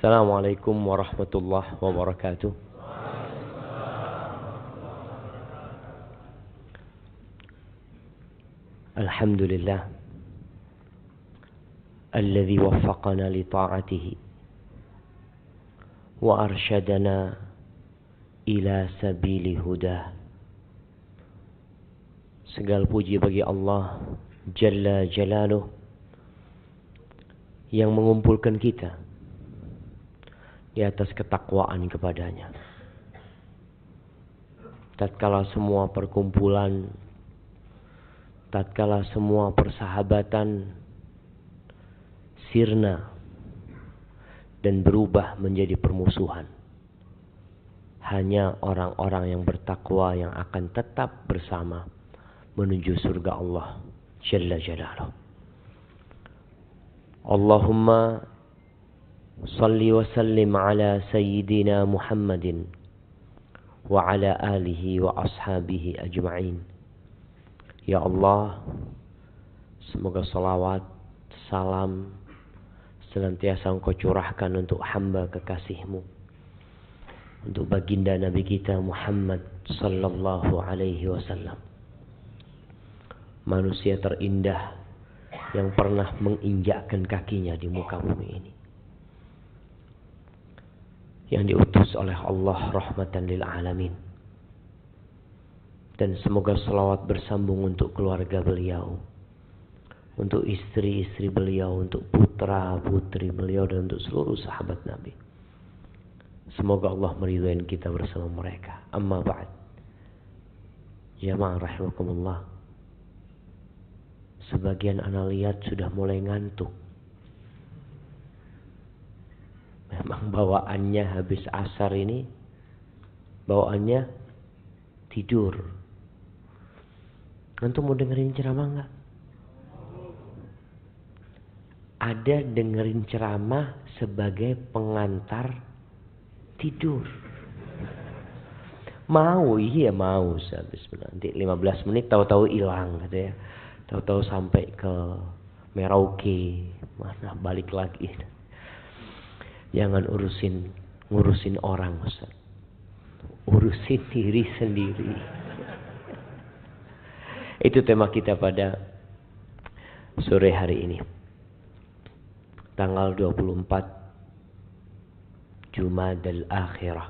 Assalamualaikum warahmatullahi wabarakatuh. Alhamdulillah alladzi waffaqana li ta'atihi wa arsyadana ila sabili hudah. Segala puji bagi Allah Jalla Jalaluh yang mengumpulkan kita di atas ketakwaan kepadanya. Tatkala semua perkumpulan, tatkala semua persahabatan sirna dan berubah menjadi permusuhan, hanya orang-orang yang bertakwa yang akan tetap bersama menuju surga Allah Jalla Jalaluh. Allahumma salli wa sallim ala sayyidina Muhammadin wa ala alihi wa ashabihi ajma'in. Ya Allah, semoga salawat, salam senantiasa Engkau curahkan untuk hamba kekasih-Mu, untuk baginda Nabi kita Muhammad sallallahu alaihi wasallam, manusia terindah yang pernah menginjakkan kakinya di muka bumi ini, yang diutus oleh Allah rahmatan lil alamin. Dan semoga salawat bersambung untuk keluarga beliau, untuk istri-istri beliau, untuk putra-putri beliau, dan untuk seluruh sahabat Nabi. Semoga Allah meridhai kita bersama mereka. Amma ba'd. Jamaah rahimakumullah. Sebagian anak lihat sudah mulai ngantuk. Memang bawaannya habis asar ini, bawaannya tidur. Antum mau dengerin ceramah enggak? Ada dengerin ceramah sebagai pengantar tidur. Mau, iya mau. Habis nanti 15 menit tahu-tahu hilang gitu ya. Tahu-tahu sampai ke Merauke, mana balik lagi. Jangan ngurusin orang, Ustaz. Urusin diri sendiri. Itu tema kita pada sore hari ini. Tanggal 24 Jumadal Akhirah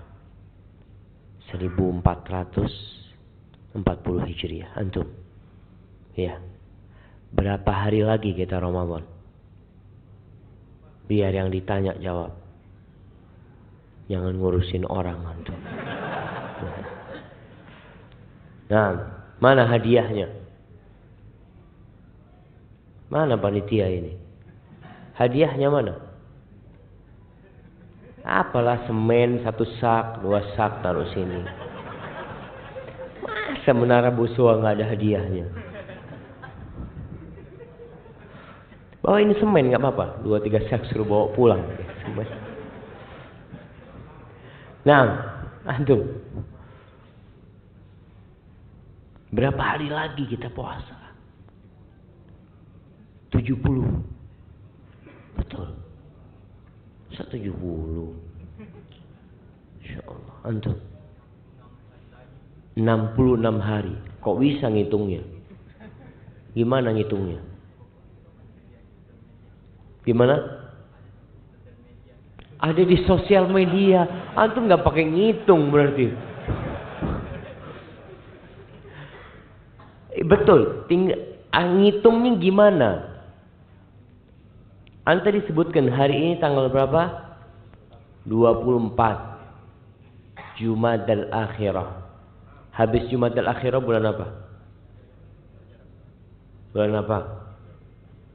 1440 Hijriah. Antum? Ya. Berapa hari lagi kita Ramadan? Biar yang ditanya jawab. Jangan ngurusin orang antum. Nah, mana hadiahnya? Mana panitia ini? Hadiahnya mana? Apalah semen 1 sak, 2 sak taruh sini. Masa Menara Busua nggak ada hadiahnya? Bawa ini semen nggak apa-apa, 2-3 sak suruh bawa pulang. Semen. Nah, antum, berapa hari lagi kita puasa? 70. Betul. 170. Insyaallah. Antum 66 hari. Kok bisa ngitungnya? Gimana ngitungnya? Gimana? Ada di sosial media. Antum nggak pakai ngitung berarti. Betul. Tinggal ngitungnya gimana? Anda disebutkan hari ini tanggal berapa? 24 Jumadal Akhirah. Habis Jumadal Akhirah bulan apa? Bulan apa?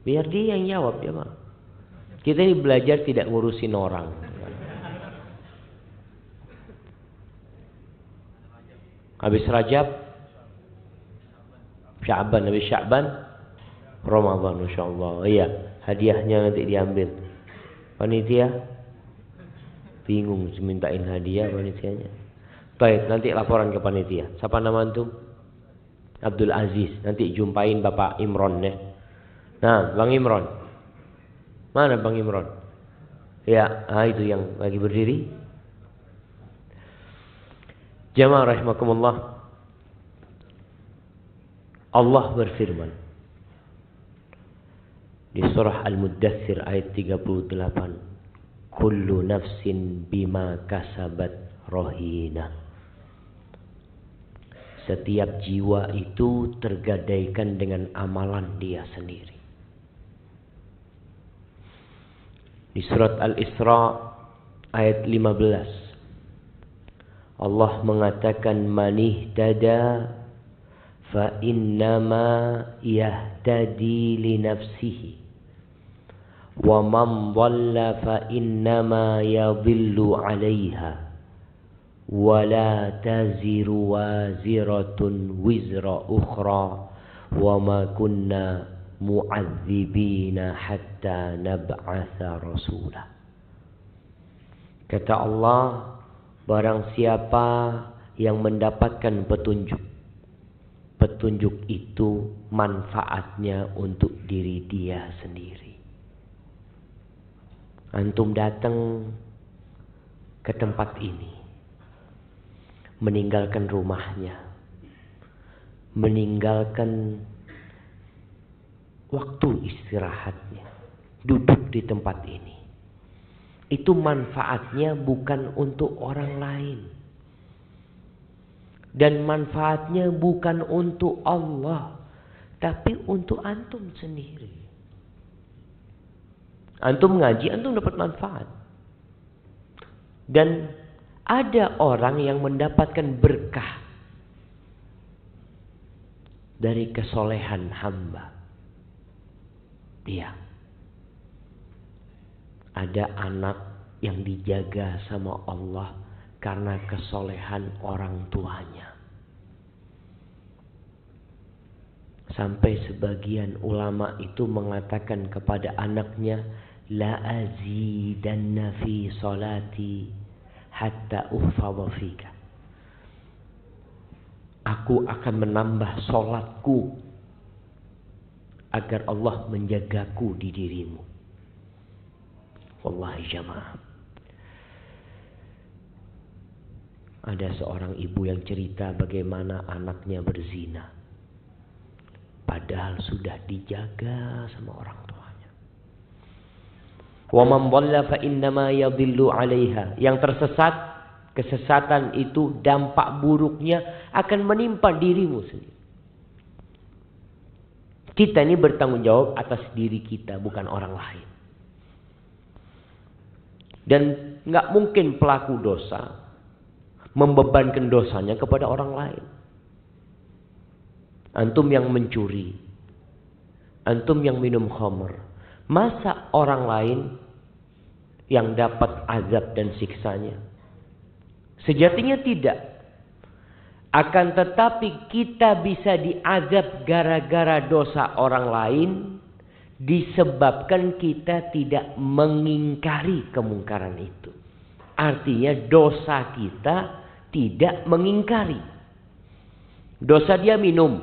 Biar dia yang jawab ya Pak. Kita ini belajar tidak ngurusin orang. Habis Rajab, Sya'ban, habis Sya'ban, Ramadan insyaallah. Iya, hadiahnya nanti diambil. Panitia bingung mintain hadiah panitianya. Baik, nanti laporan ke panitia. Siapa nama antum? Abdul Aziz. Nanti jumpain Bapak Imron ya. Nah, Bang Imron. Mana Bang Imron? Ya, itu yang lagi berdiri. Jamaah rahimakumullah. Allah berfirman di surah Al-Muddathir ayat 38. Kullu nafsin bima kasabat rahina. Setiap jiwa itu tergadaikan dengan amalan dia sendiri. Di surat Al-Isra ayat 15. Allah mengatakan manihtada fa innama yahtadi li nafsihi wa man dhalla fa innama yadhillu 'alaiha wa la taziru waziratun wizra ukhra wa ma kunna mu'adzibina hatta nab'atha rasulah. Kata Allah, barang siapa yang mendapatkan petunjuk, petunjuk itu manfaatnya untuk diri dia sendiri. Antum datang ke tempat ini, meninggalkan rumahnya, meninggalkan waktu istirahatnya, duduk di tempat ini. Itu manfaatnya bukan untuk orang lain. Dan manfaatnya bukan untuk Allah, tapi untuk antum sendiri. Antum ngaji, antum dapat manfaat. Dan ada orang yang mendapatkan berkah dari kesolehan hamba. Dia ada anak yang dijaga sama Allah karena kesolehan orang tuanya. Sampai sebagian ulama itu mengatakan kepada anaknya, la azidanna fi salati hatta uhfadha fika. Aku akan menambah solatku agar Allah menjagaku di dirimu. Wallahi jamaah, ada seorang ibu yang cerita bagaimana anaknya berzina, padahal sudah dijaga sama orang tuanya. Wa man dhalla fa innama yadhillu 'alaiha. Yang tersesat, kesesatan itu dampak buruknya akan menimpa dirimu sendiri. Kita ini bertanggung jawab atas diri kita, bukan orang lain. Dan nggak mungkin pelaku dosa membebankan dosanya kepada orang lain. Antum yang mencuri, antum yang minum khamr, masa orang lain yang dapat azab dan siksanya? Sejatinya tidak. Akan tetapi kita bisa diazab gara-gara dosa orang lain, disebabkan kita tidak mengingkari kemungkaran itu. Artinya dosa kita tidak mengingkari. Dosa dia minum.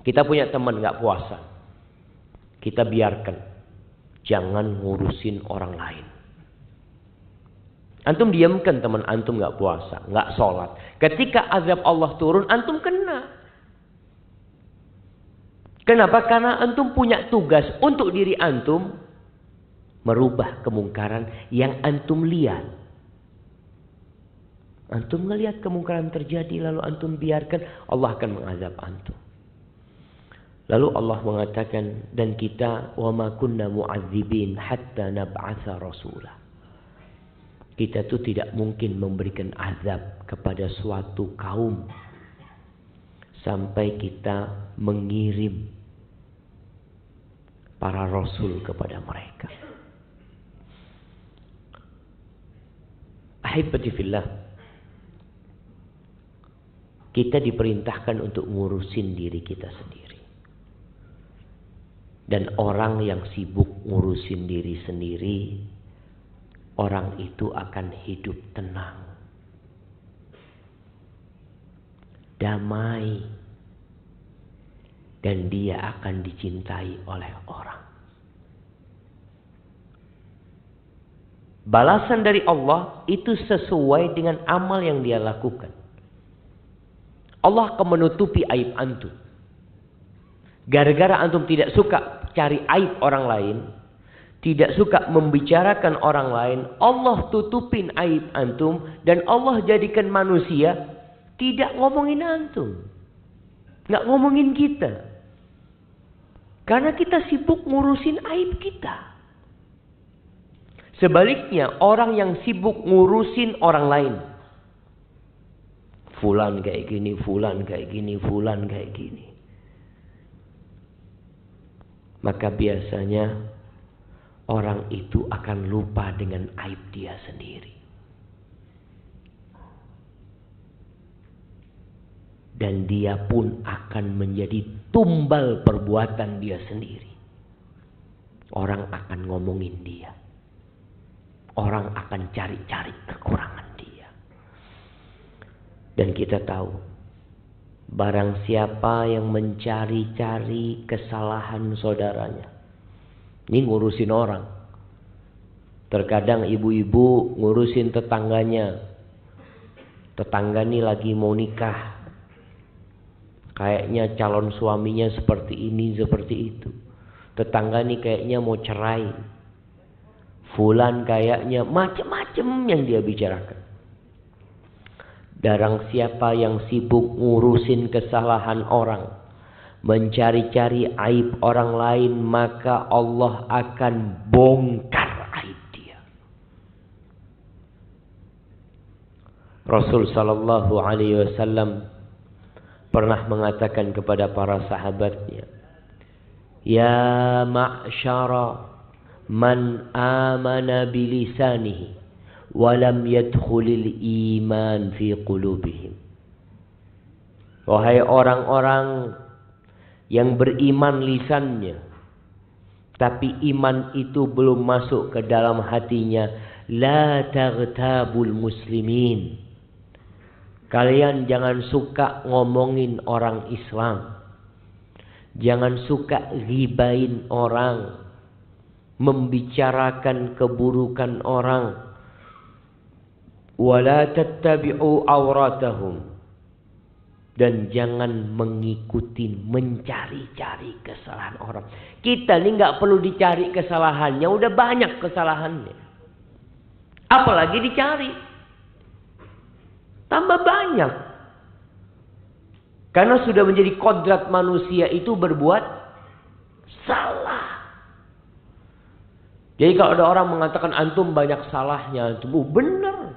Kita punya teman gak puasa, kita biarkan. Jangan ngurusin orang lain. Antum diamkan teman antum gak puasa, gak sholat. Ketika azab Allah turun, antum kena. Kenapa? Karena antum punya tugas untuk diri antum merubah kemungkaran yang antum lihat. Antum melihat kemungkaran terjadi lalu antum biarkan, Allah akan mengazab antum. Lalu Allah mengatakan, dan kita wa ma kunna mu'adzibin hatta nab'atha rasulah. Kita tuh tidak mungkin memberikan azab kepada suatu kaum sampai kita mengirim para rasul kepada mereka. Ahibati fillah, kita diperintahkan untuk ngurusin diri kita sendiri. Dan orang yang sibuk ngurusin diri sendiri, orang itu akan hidup tenang, damai, dan dia akan dicintai oleh orang. Balasan dari Allah itu sesuai dengan amal yang dia lakukan. Allah akan menutupi aib antum. Gara-gara antum tidak suka cari aib orang lain, tidak suka membicarakan orang lain, Allah tutupin aib antum dan Allah jadikan manusia tidak ngomongin antum. Nggak ngomongin kita. Karena kita sibuk ngurusin aib kita. Sebaliknya orang yang sibuk ngurusin orang lain. Fulan kayak gini, fulan kayak gini, fulan kayak gini. Maka biasanya orang itu akan lupa dengan aib dia sendiri. Dan dia pun akan menjadi tumbal perbuatan dia sendiri. Orang akan ngomongin dia. Orang akan cari-cari kekurangan dia. Dan kita tahu, barang siapa yang mencari-cari kesalahan saudaranya. Ini ngurusin orang. Terkadang ibu-ibu ngurusin tetangganya. Tetangga ini lagi mau nikah. Kayaknya calon suaminya seperti ini, seperti itu. Tetangga ini kayaknya mau cerai. Fulan kayaknya macam-macam yang dia bicarakan. Barang siapa yang sibuk ngurusin kesalahan orang, mencari-cari aib orang lain, maka Allah akan bongkar aib dia. Rasul sallallahu alaihi wasallam pernah mengatakan kepada para sahabatnya, "Ya ma'syara man amana bilisanihi walam yadkhulil iman fi qulubihim." Wahai orang-orang yang beriman lisannya, tapi iman itu belum masuk ke dalam hatinya, la taghtabul muslimin. Kalian jangan suka ngomongin orang Islam. Jangan suka ghibain orang, membicarakan keburukan orang. Wala tattabi'u awratahum. Dan jangan mengikuti, mencari-cari kesalahan orang. Kita ini nggak perlu dicari kesalahannya, udah banyak kesalahannya. Apalagi dicari. Tambah banyak. Karena sudah menjadi kodrat manusia itu berbuat salah. Jadi kalau ada orang mengatakan antum banyak salahnya, antum benar.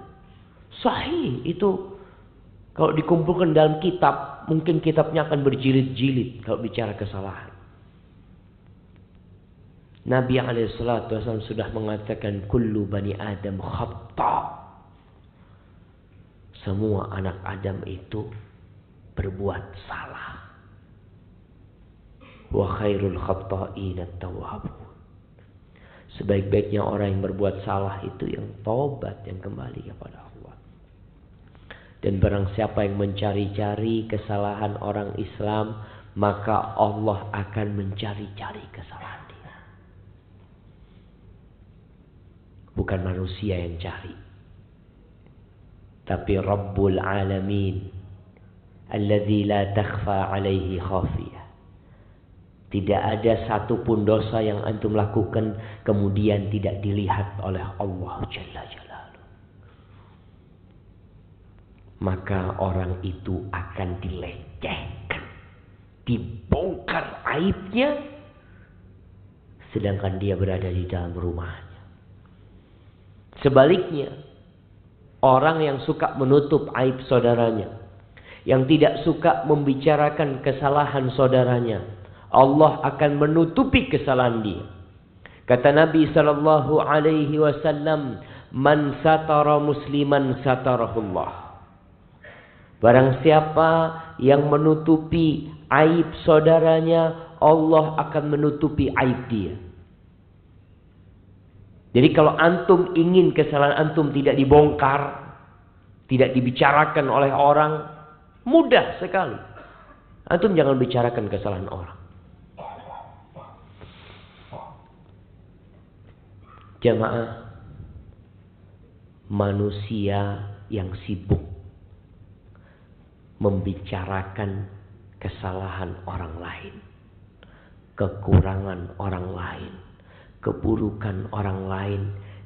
Sahih itu. Kalau dikumpulkan dalam kitab, mungkin kitabnya akan berjilid-jilid kalau bicara kesalahan. Nabi SAW sudah mengatakan kullu bani Adam khata'. Semua anak Adam itu berbuat salah. Wa khairul khata'in at-tawwabun. Sebaik-baiknya orang yang berbuat salah itu yang taubat, yang kembali kepada Allah. Dan barang siapa yang mencari-cari kesalahan orang Islam, maka Allah akan mencari-cari kesalahan dia. Bukan manusia yang cari. Tapi Rabbul Alamin, alladzi la takhfa alaihi khafiyah. Tidak ada satupun dosa yang antum lakukan kemudian tidak dilihat oleh Allah Jalla Jalaluhu. Maka orang itu akan dilecehkan, dibongkar aibnya, sedangkan dia berada di dalam rumahnya. Sebaliknya, orang yang suka menutup aib saudaranya, yang tidak suka membicarakan kesalahan saudaranya, Allah akan menutupi kesalahan dia. Kata Nabi sallallahu alaihi wasallam, "Man satara musliman satarahullah." Barang siapa yang menutupi aib saudaranya, Allah akan menutupi aib dia. Jadi kalau antum ingin kesalahan antum tidak dibongkar, tidak dibicarakan oleh orang, mudah sekali. Antum jangan bicarakan kesalahan orang. Jamaah, manusia yang sibuk membicarakan kesalahan orang lain, kekurangan orang lain, keburukan orang lain,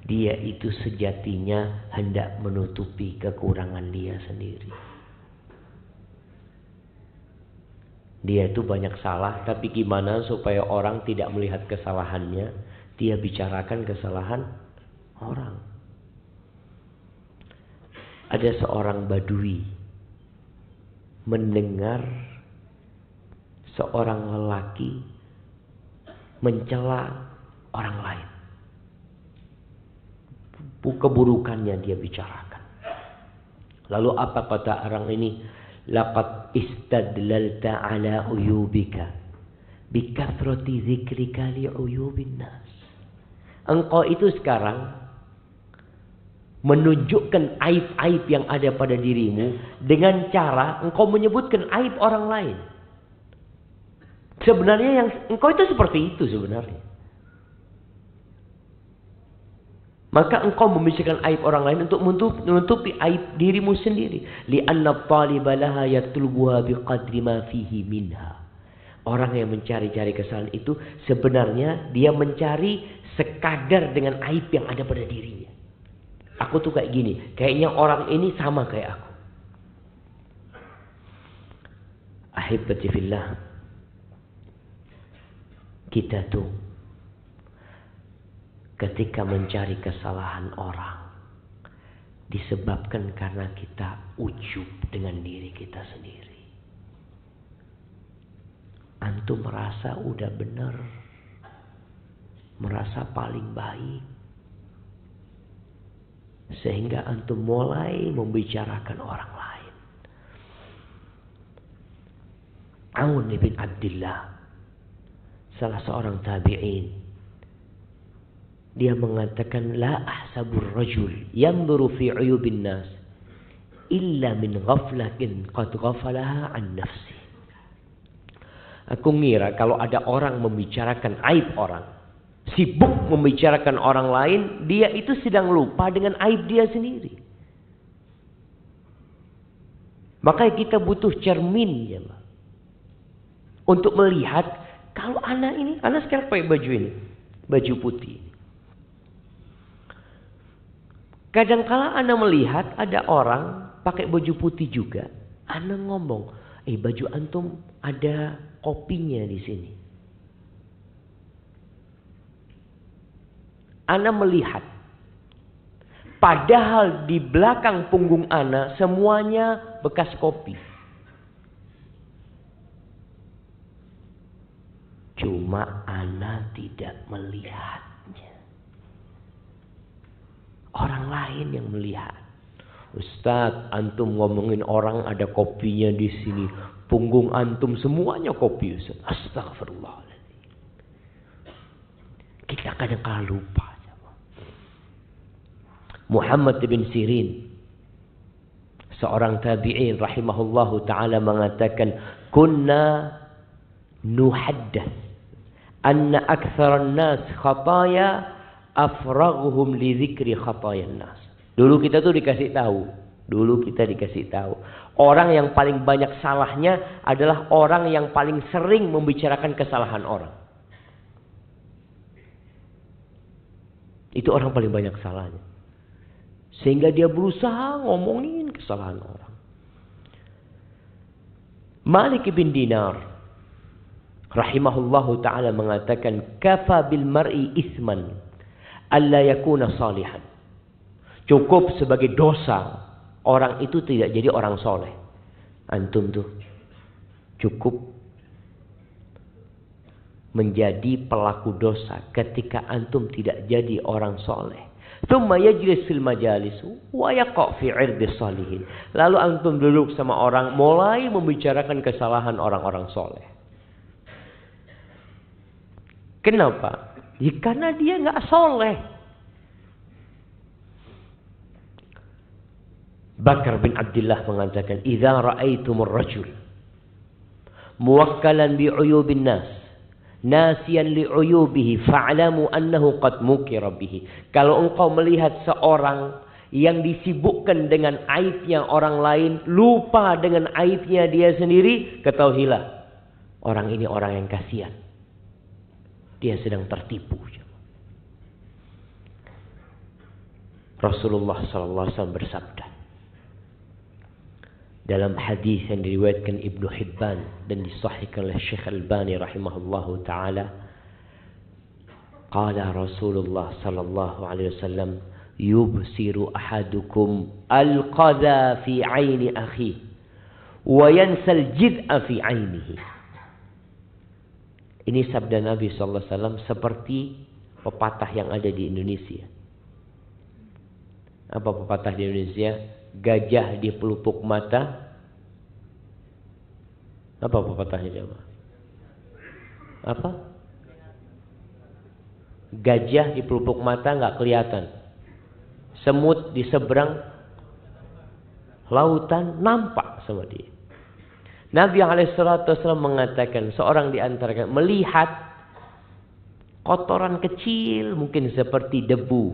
dia itu sejatinya hendak menutupi kekurangan dia sendiri. Dia itu banyak salah, tapi gimana supaya orang tidak melihat kesalahannya? Dia bicarakan kesalahan orang. Ada seorang badui mendengar seorang lelaki mencela orang lain. Keburukannya dia bicarakan. Lalu apa kata orang ini? Laqad istadlalta ala uyubika bikathrati dzikrika li uyubin nas. Engkau itu sekarang menunjukkan aib-aib yang ada pada dirimu dengan cara engkau menyebutkan aib orang lain. Sebenarnya yang engkau itu seperti itu sebenarnya. Maka engkau membicarakan aib orang lain untuk menutupi aib dirimu sendiri. Li'anna at-taliba laha yatlubuha biqadri ma fihi minha. Orang yang mencari-cari kesalahan itu sebenarnya dia mencari sekadar dengan aib yang ada pada dirinya. Aku tuh kayak gini, kayaknya orang ini sama kayak aku. Ahibbati fillah. Kita tuh ketika mencari kesalahan orang disebabkan karena kita ujub dengan diri kita sendiri. Antum merasa udah benar, merasa paling baik, sehingga antum mulai membicarakan orang lain. Aun bin Abdullah, salah seorang tabi'in, dia mengatakan, la ahsabur rajul yanzuru fi uyubin nas illa min ghaflatin qad ghafalaha an nafsi. Aku ngira kalau ada orang membicarakan aib orang, sibuk membicarakan orang lain, dia itu sedang lupa dengan aib dia sendiri. Makanya kita butuh cermin ya, untuk melihat kalau anak sekarang pakai baju ini, baju putih. Kadangkala Anda melihat ada orang pakai baju putih juga. Anda ngomong, baju antum ada kopinya di sini. Anda melihat, padahal di belakang punggung Anda semuanya bekas kopi. Cuma Anda tidak melihat. Orang lain yang melihat. Ustadz, antum ngomongin orang ada kopinya di sini. Punggung antum semuanya kopi, Ustadz. Astagfirullahaladzim. Kita kadang-kadang lupa. Muhammad bin Sirin, seorang tabi'in rahimahullahu ta'ala mengatakan, kunna nuhaddath anna aktsaran nas khataya afraghuhum li dzikri khatayan nas. Dulu kita dikasih tahu. Orang yang paling banyak salahnya adalah orang yang paling sering membicarakan kesalahan orang. Itu orang paling banyak salahnya. Sehingga dia berusaha ngomongin kesalahan orang. Malik bin Dinar rahimahullahu ta'ala mengatakan, kafa bil mar'i isman alla yakuna salihan. Cukup sebagai dosa orang itu tidak jadi orang soleh. Antum tuh cukup menjadi pelaku dosa ketika antum tidak jadi orang soleh. Tsumma yajlis fil majalis wa yaqa fi 'irdi salihin. Lalu antum duduk sama orang mulai membicarakan kesalahan orang-orang soleh. Kenapa? Ya, karena dia nggak soleh. Bakar bin Abdullah mengatakan, "Idza ra'aitumur rajul muwakkalan bi 'uyubin nas, nasiyan li 'uyubihi fa'lamu annahu qad mukira bihi." Kalau engkau melihat seorang yang disibukkan dengan aibnya orang lain, lupa dengan aibnya dia sendiri, ketahuilah orang ini orang yang kasihan. Dia sedang tertipu. Rasulullah SAW bersabda dalam hadis yang diriwayatkan Ibnu Hibban dan disahihkan oleh Syekh Albani rahimahullahu taala, qala Rasulullah sallallahu alaihi wasallam, yubsiru ahadukum al-qadha fi 'aini akhihi wa yansal jid'a fi 'ainihi. Ini sabda Nabi sallallahu alaihi wasallam seperti pepatah yang ada di Indonesia. Apa pepatah di Indonesia? Gajah di pelupuk mata. Apa pepatahnya coba? Apa? Gajah di pelupuk mata nggak kelihatan. Semut di seberang lautan nampak sama dia. Nabi SAW mengatakan seorang di antara kalian melihat kotoran kecil mungkin seperti debu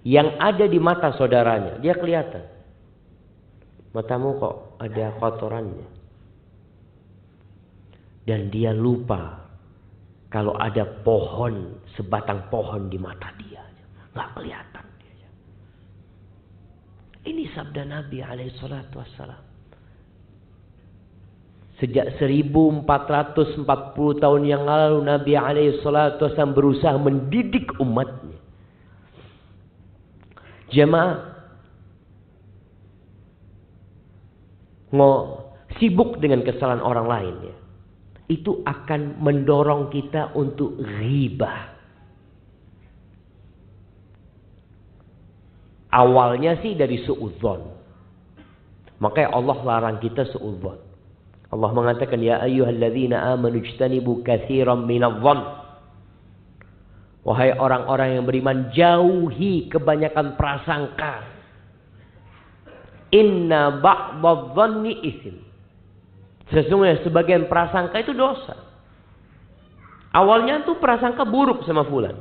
yang ada di mata saudaranya. Dia kelihatan. Matamu kok ada kotorannya. Dan dia lupa kalau ada pohon, sebatang pohon di mata dia. Nggak kelihatan. Ini sabda Nabi SAW. Sejak 1440 tahun yang lalu Nabi SAW berusaha mendidik umatnya. Jemaah sibuk dengan kesalahan orang lain ya. Itu akan mendorong kita untuk ghibah. Awalnya sih dari suudzon. Makanya Allah larang kita suudzon. Allah mengatakan ya ayyuhalladzina amanu ijtanibu katsiran minadh-dhann. Wahai orang-orang yang beriman, jauhi kebanyakan prasangka. Inna ba'dadh-dhanni ithm. Sesungguhnya sebagian prasangka itu dosa. Awalnya tuh prasangka buruk sama fulan.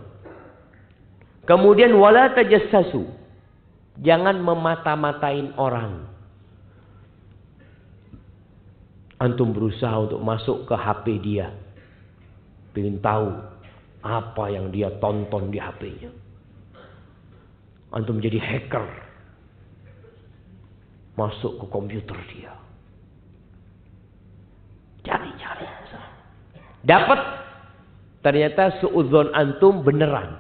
Kemudian wala tajassasu. Jangan memata-matain orang. Antum berusaha untuk masuk ke HP dia. Pengen tahu apa yang dia tonton di HP-nya. Antum jadi hacker. Masuk ke komputer dia. Cari-cari. Dapat. Ternyata suudzon antum beneran.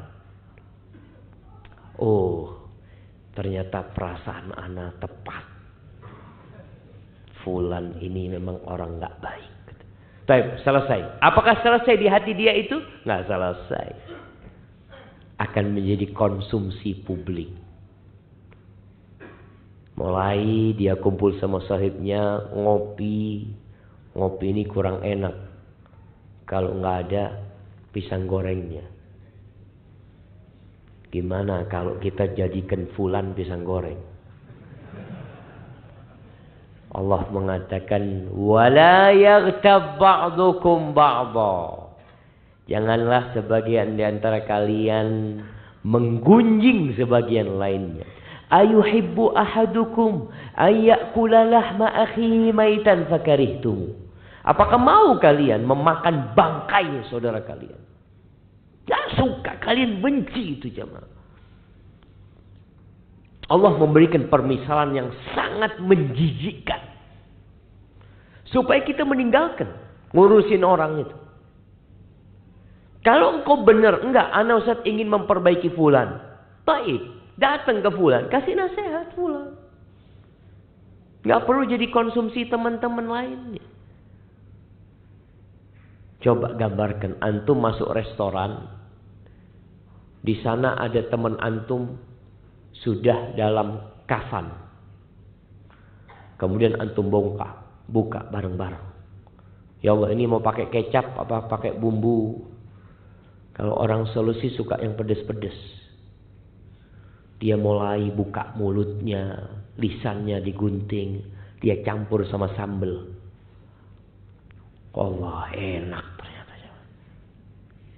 Oh. Ternyata perasaan ana tepat. Fulan ini memang orang nggak baik. Baik, selesai. Apakah selesai di hati dia itu? Nggak selesai. Akan menjadi konsumsi publik. Mulai dia kumpul sama sahibnya, ngopi. Ngopi ini kurang enak. Kalau nggak ada pisang gorengnya. Gimana kalau kita jadikan fulan pisang goreng? Allah mengatakan wala yaghtab ba'dukum ba'dha. Janganlah sebagian di antara kalian menggunjing sebagian lainnya. Ayuhibbu ahadukum ayyakula lahma akhihi maitan fakarihtum. Apakah mau kalian memakan bangkai saudara kalian? Tidak suka, kalian benci itu jemaah. Allah memberikan permisalan yang sangat menjijikkan. Supaya kita meninggalkan ngurusin orang itu. Kalau engkau benar, enggak, ana Ustaz ingin memperbaiki fulan. Baik, datang ke fulan, kasih nasihat fulan. Enggak perlu jadi konsumsi teman-teman lainnya. Coba gambarkan antum masuk restoran. Di sana ada teman antum sudah dalam kafan. Kemudian antum buka bareng-bareng. Ya Allah, ini mau pakai kecap apa pakai bumbu? Kalau orang solusi suka yang pedes-pedes. Dia mulai buka mulutnya, lisannya digunting, dia campur sama sambal. Allah, enak ternyata.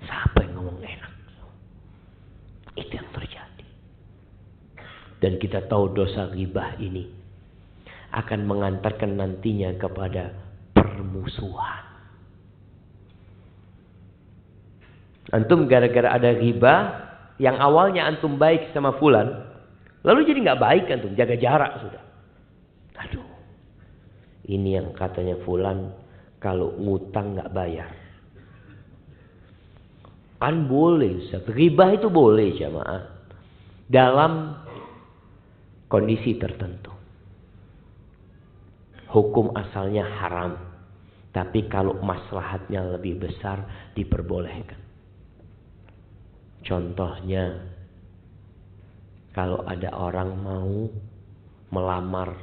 Siapa yang ngomong enak? Itu yang terjadi. Dan Dan kita tahu dosa ghibah ini akan mengantarkan nantinya kepada permusuhan. Antum gara-gara ada ghibah, yang awalnya antum baik sama fulan, lalu jadi nggak baik antum, jaga jarak sudah. Aduh, ini yang katanya fulan kalau ngutang nggak bayar. Kan boleh, ghibah itu boleh jamaah, dalam kondisi tertentu. Hukum asalnya haram, tapi kalau maslahatnya lebih besar diperbolehkan. Contohnya, kalau ada orang mau melamar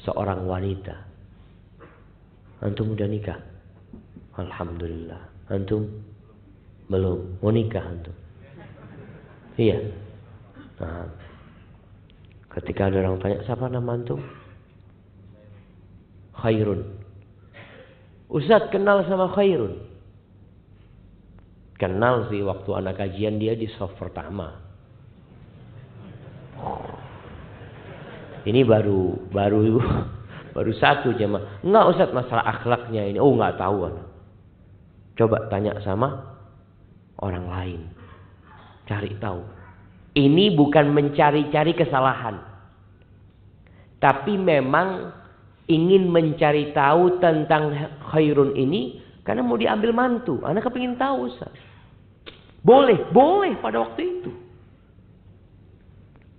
seorang wanita. Antum udah nikah? Alhamdulillah. Antum belum? Mau nikah antum? Iya. Nah, ketika ada orang tanya, siapa nama antum? Khairun. Ustaz kenal sama Khairun? Kenal sih, waktu anak kajian dia di soft pertama. Ini baru satu jemaah. Enggak Ustaz, masalah akhlaknya ini. Oh enggak tahu. Coba tanya sama orang lain. Cari tahu. Ini bukan mencari-cari kesalahan. Tapi memang ingin mencari tahu tentang Khairun ini karena mau diambil mantu. Anak kepingin tahu Ustaz. Boleh pada waktu itu.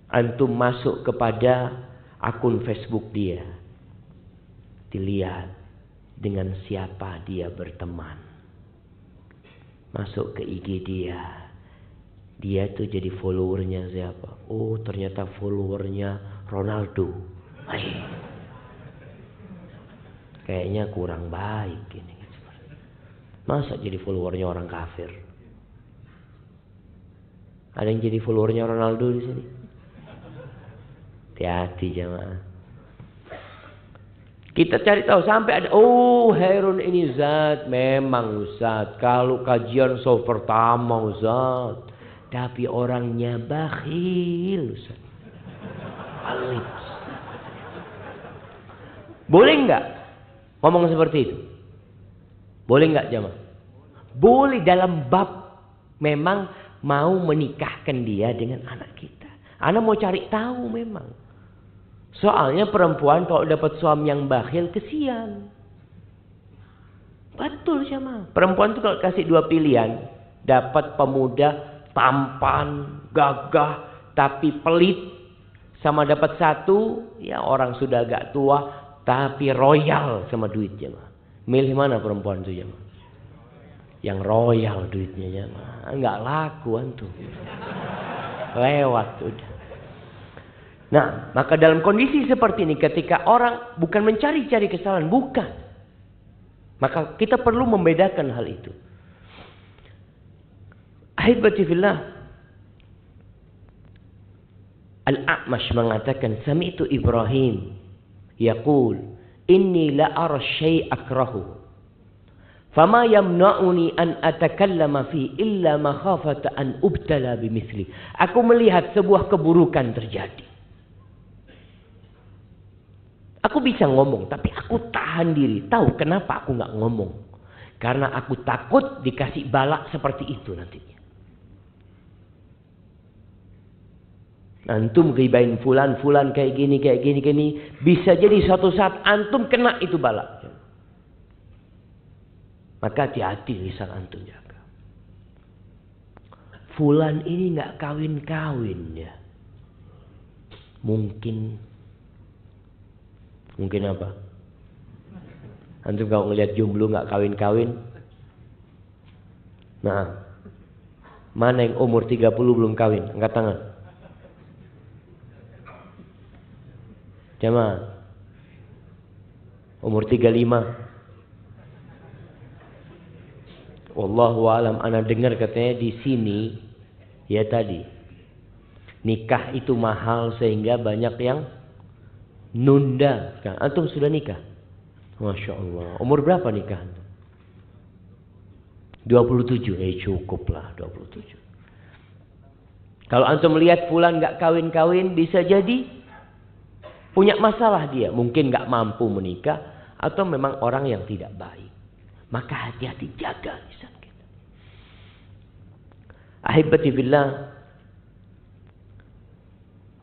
Antum masuk kepada akun Facebook dia. Dilihat dengan siapa dia berteman. Masuk ke IG dia. Dia tuh jadi followernya siapa? Oh ternyata followernya Ronaldo. Kayaknya kurang baik ini. Masa jadi followernya orang kafir? Ada yang jadi followernya Ronaldo di sini? Hati-hati jemaah. Kita cari tahu sampai ada. Oh Khairun ini Ustaz. Memang Ustaz. Kalau kajian soft pertama Ustaz. Tapi orangnya bakhil Ustaz. Alit. Boleh enggak ngomong seperti itu? Boleh enggak jemaah? Boleh dalam bab memang mau menikahkan dia dengan anak kita. Anak mau cari tahu memang. Soalnya perempuan kalau dapat suami yang bakhil kesian. Betul jemaah. Perempuan itu kalau kasih dua pilihan, dapat pemuda tampan, gagah, tapi pelit, sama dapat satu, ya orang sudah agak tua, tapi royal sama duit jemaah. Milih mana perempuan itu jemaah? Yang royal duitnya jemaah. Enggak laku antum. Lewat udah. Nah, maka dalam kondisi seperti ini ketika orang bukan mencari-cari kesalahan, bukan. Maka kita perlu membedakan hal itu. Ahibati fillah. Al-A'mash mengatakan, sami'tu Ibrahim yaqul, inni la ara syai' akrahu. Fama yamna'uni an atakallama fi illa makhafata an ubtala bimithli. Aku melihat sebuah keburukan terjadi. Aku bisa ngomong, tapi aku tahan diri. Tahu kenapa aku nggak ngomong? Karena aku takut dikasih balak seperti itu nantinya. Antum ghibain fulan kayak gini. Bisa jadi suatu saat antum kena itu balak. Maka hati-hati lisan antum jaga. Fulan ini nggak kawin-kawin ya. Mungkin apa? Antum kalau ngelihat jomblo nggak kawin-kawin. Nah, mana yang umur 30 belum kawin? Angkat tangan. Jamaah. Umur 35. Wallahu alam, ana dengar katanya di sini ya tadi. Nikah itu mahal sehingga banyak yang nunda. Antum sudah nikah? Masya Allah. Umur berapa nikah? 27. Cukup lah 27. Kalau antum melihat fulan nggak kawin-kawin, bisa jadi punya masalah dia. Mungkin nggak mampu menikah, atau memang orang yang tidak baik. Maka hati-hati, jaga lisan kita. Ahibati billah,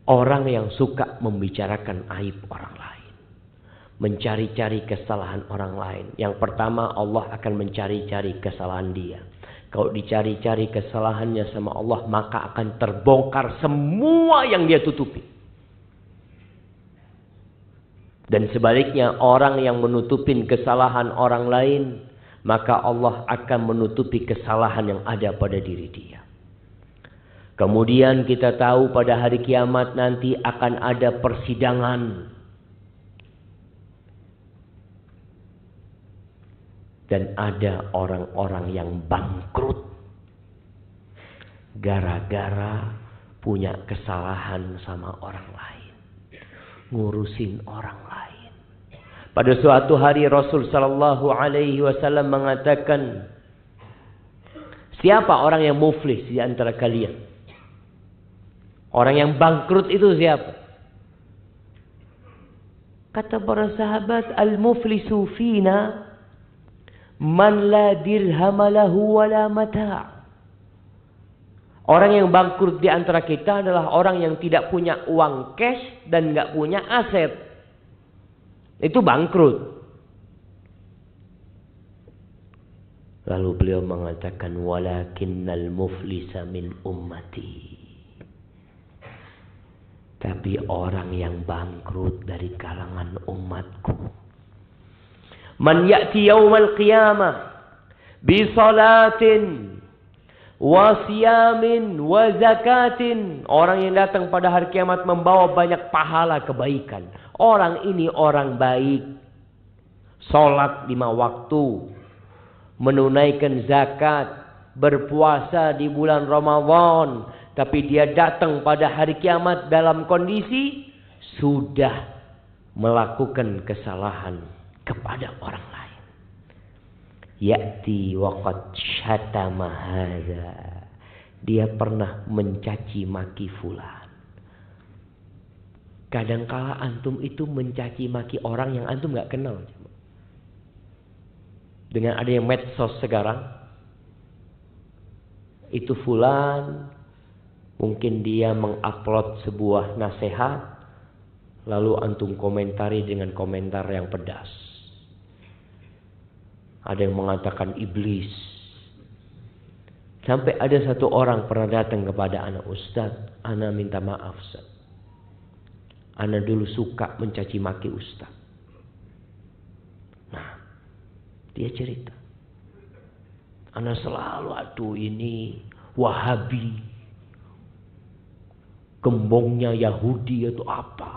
orang yang suka membicarakan aib orang lain, mencari-cari kesalahan orang lain. Yang pertama, Allah akan mencari-cari kesalahan dia. Kalau dicari-cari kesalahannya sama Allah, maka akan terbongkar semua yang dia tutupi. Dan sebaliknya, orang yang menutupin kesalahan orang lain, maka Allah akan menutupi kesalahan yang ada pada diri dia. Kemudian kita tahu pada hari kiamat nanti akan ada persidangan. Dan ada orang-orang yang bangkrut gara-gara punya kesalahan sama orang lain, ngurusin orang lain. Pada suatu hari Rasul sallallahu alaihi wasallam mengatakan, siapa orang yang muflis di antara kalian? Orang yang bangkrut itu siapa? Kata para sahabat, al-muflisu fina man la dirham lahu wa la mata'. Orang yang bangkrut di antara kita adalah orang yang tidak punya uang cash dan enggak punya aset. Itu bangkrut. Lalu beliau mengatakan, walakinnal muflisa min ummati. Tapi orang yang bangkrut dari kalangan umatku, man ya'ti yawmal qiyamah bi salatin wa siyamin wa zakatin. Orang yang datang pada hari kiamat membawa banyak pahala kebaikan. Orang ini orang baik. Salat 5 waktu, menunaikan zakat, berpuasa di bulan Ramadan, tapi dia datang pada hari kiamat dalam kondisi sudah melakukan kesalahan kepada orang lain. Ya'ti waqad syatama hadza. Dia pernah mencaci maki fulan. Kadangkala antum itu mencaci maki orang yang antum enggak kenal. Dengan adanya medsos sekarang, itu fulan mungkin dia mengupload sebuah nasihat, lalu antum komentari dengan komentar yang pedas. Ada yang mengatakan iblis. Sampai ada satu orang pernah datang kepada anak, Ustaz, ana minta maaf Ustaz. Ana dulu suka mencaci maki Ustaz. Nah, dia cerita, ana selalu aduh ini Wahabi, gembongnya Yahudi atau apa.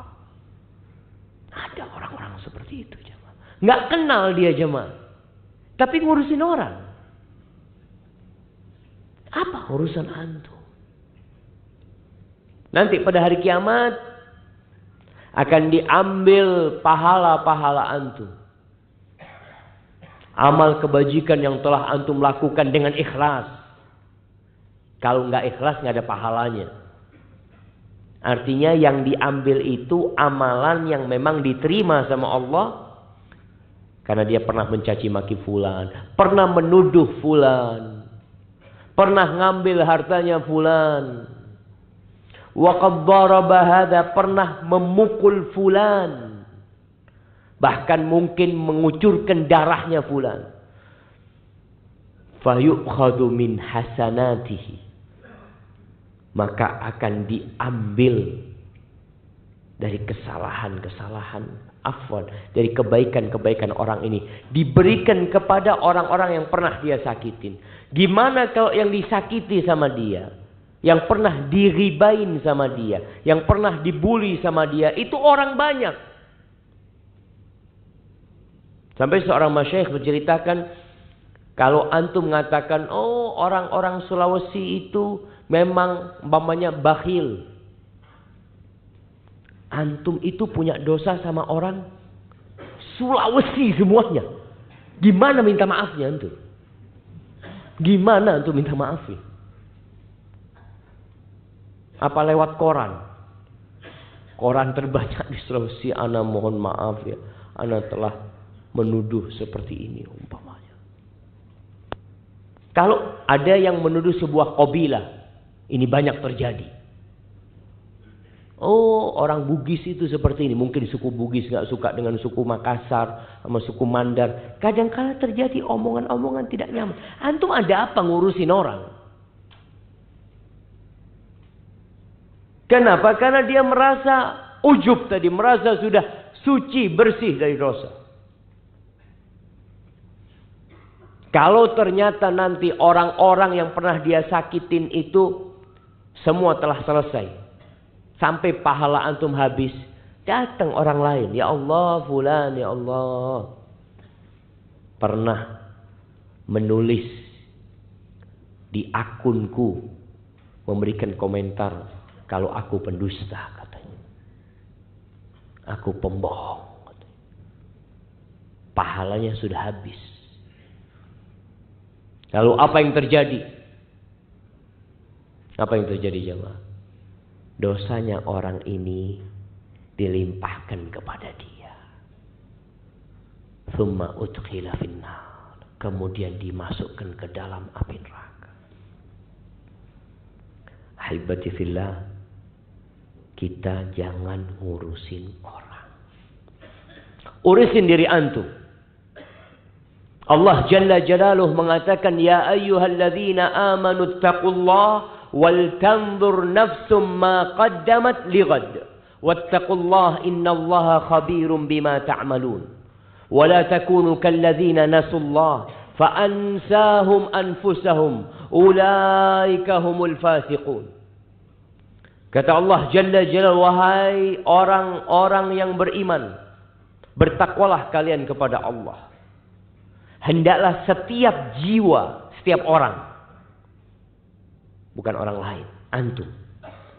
Ada orang-orang seperti itu jemaah. Nggak kenal dia jemaah, tapi ngurusin orang. Apa urusan antum? Nanti pada hari kiamat akan diambil pahala-pahala antum. Amal kebajikan yang telah antum lakukan dengan ikhlas. Kalau nggak ikhlas nggak ada pahalanya. Artinya yang diambil itu amalan yang memang diterima sama Allah. Karena dia pernah mencaci maki fulan, pernah menuduh fulan, pernah ngambil hartanya fulan. Wa qad daraba hadza, pernah memukul fulan. Bahkan mungkin mengucurkan darahnya fulan. Fayu'khadhu min hasanatihi, maka akan diambil dari kesalahan-kesalahan, afwan, dari kebaikan-kebaikan orang ini, diberikan kepada orang-orang yang pernah dia sakitin. Gimana kalau yang disakiti sama dia, yang pernah diribain sama dia, yang pernah dibully sama dia, itu orang banyak. Sampai seorang masyayikh menceritakan, kalau antum mengatakan, oh orang-orang Sulawesi itu memang umpamanya bakhil, antum itu punya dosa sama orang Sulawesi semuanya. Gimana minta maafnya antum? Gimana antum minta maafnya? Apa lewat koran? Koran terbanyak di Sulawesi. Ana mohon maaf ya, ana telah menuduh seperti ini umpamanya. Kalau ada yang menuduh sebuah kabilah, ini banyak terjadi. Oh, orang Bugis itu seperti ini. Mungkin suku Bugis gak suka dengan suku Makassar sama suku Mandar. Kadang-kala terjadi omongan-omongan tidak nyaman. Antum ada apa ngurusin orang? Kenapa? Karena dia merasa ujub tadi. Merasa sudah suci, bersih dari dosa. Kalau ternyata nanti orang-orang yang pernah dia sakitin itu semua telah selesai. Sampai pahala antum habis. Datang orang lain. Ya Allah, fulan, ya Allah. Pernah menulis di akunku. Memberikan komentar. Kalau aku pendusta katanya. Aku pembohong katanya. Pahalanya sudah habis. Lalu apa yang terjadi? Apa yang terjadi jemaah? Dosanya orang ini dilimpahkan kepada dia. Tsumma udkhila finnar. Kemudian dimasukkan ke dalam api neraka. Ahibati fillah, kita jangan ngurusin orang. Urusin diri antum. Allah Jalla Jalaluh mengatakan, Ya ayyuhalladzina amanu taqullaha wal tanzur nafsum ma qaddamat lighad wattaqullah innallaha khabirum bima ta'malun wa la takunu kalladzina nasullah fa ansahum anfusahum ulaika humul fasiqun. Kata Allah Jalla Jalaluhu, wahai orang-orang yang beriman, bertakwalah kalian kepada Allah. Hendaklah setiap jiwa, setiap orang, bukan orang lain, antum,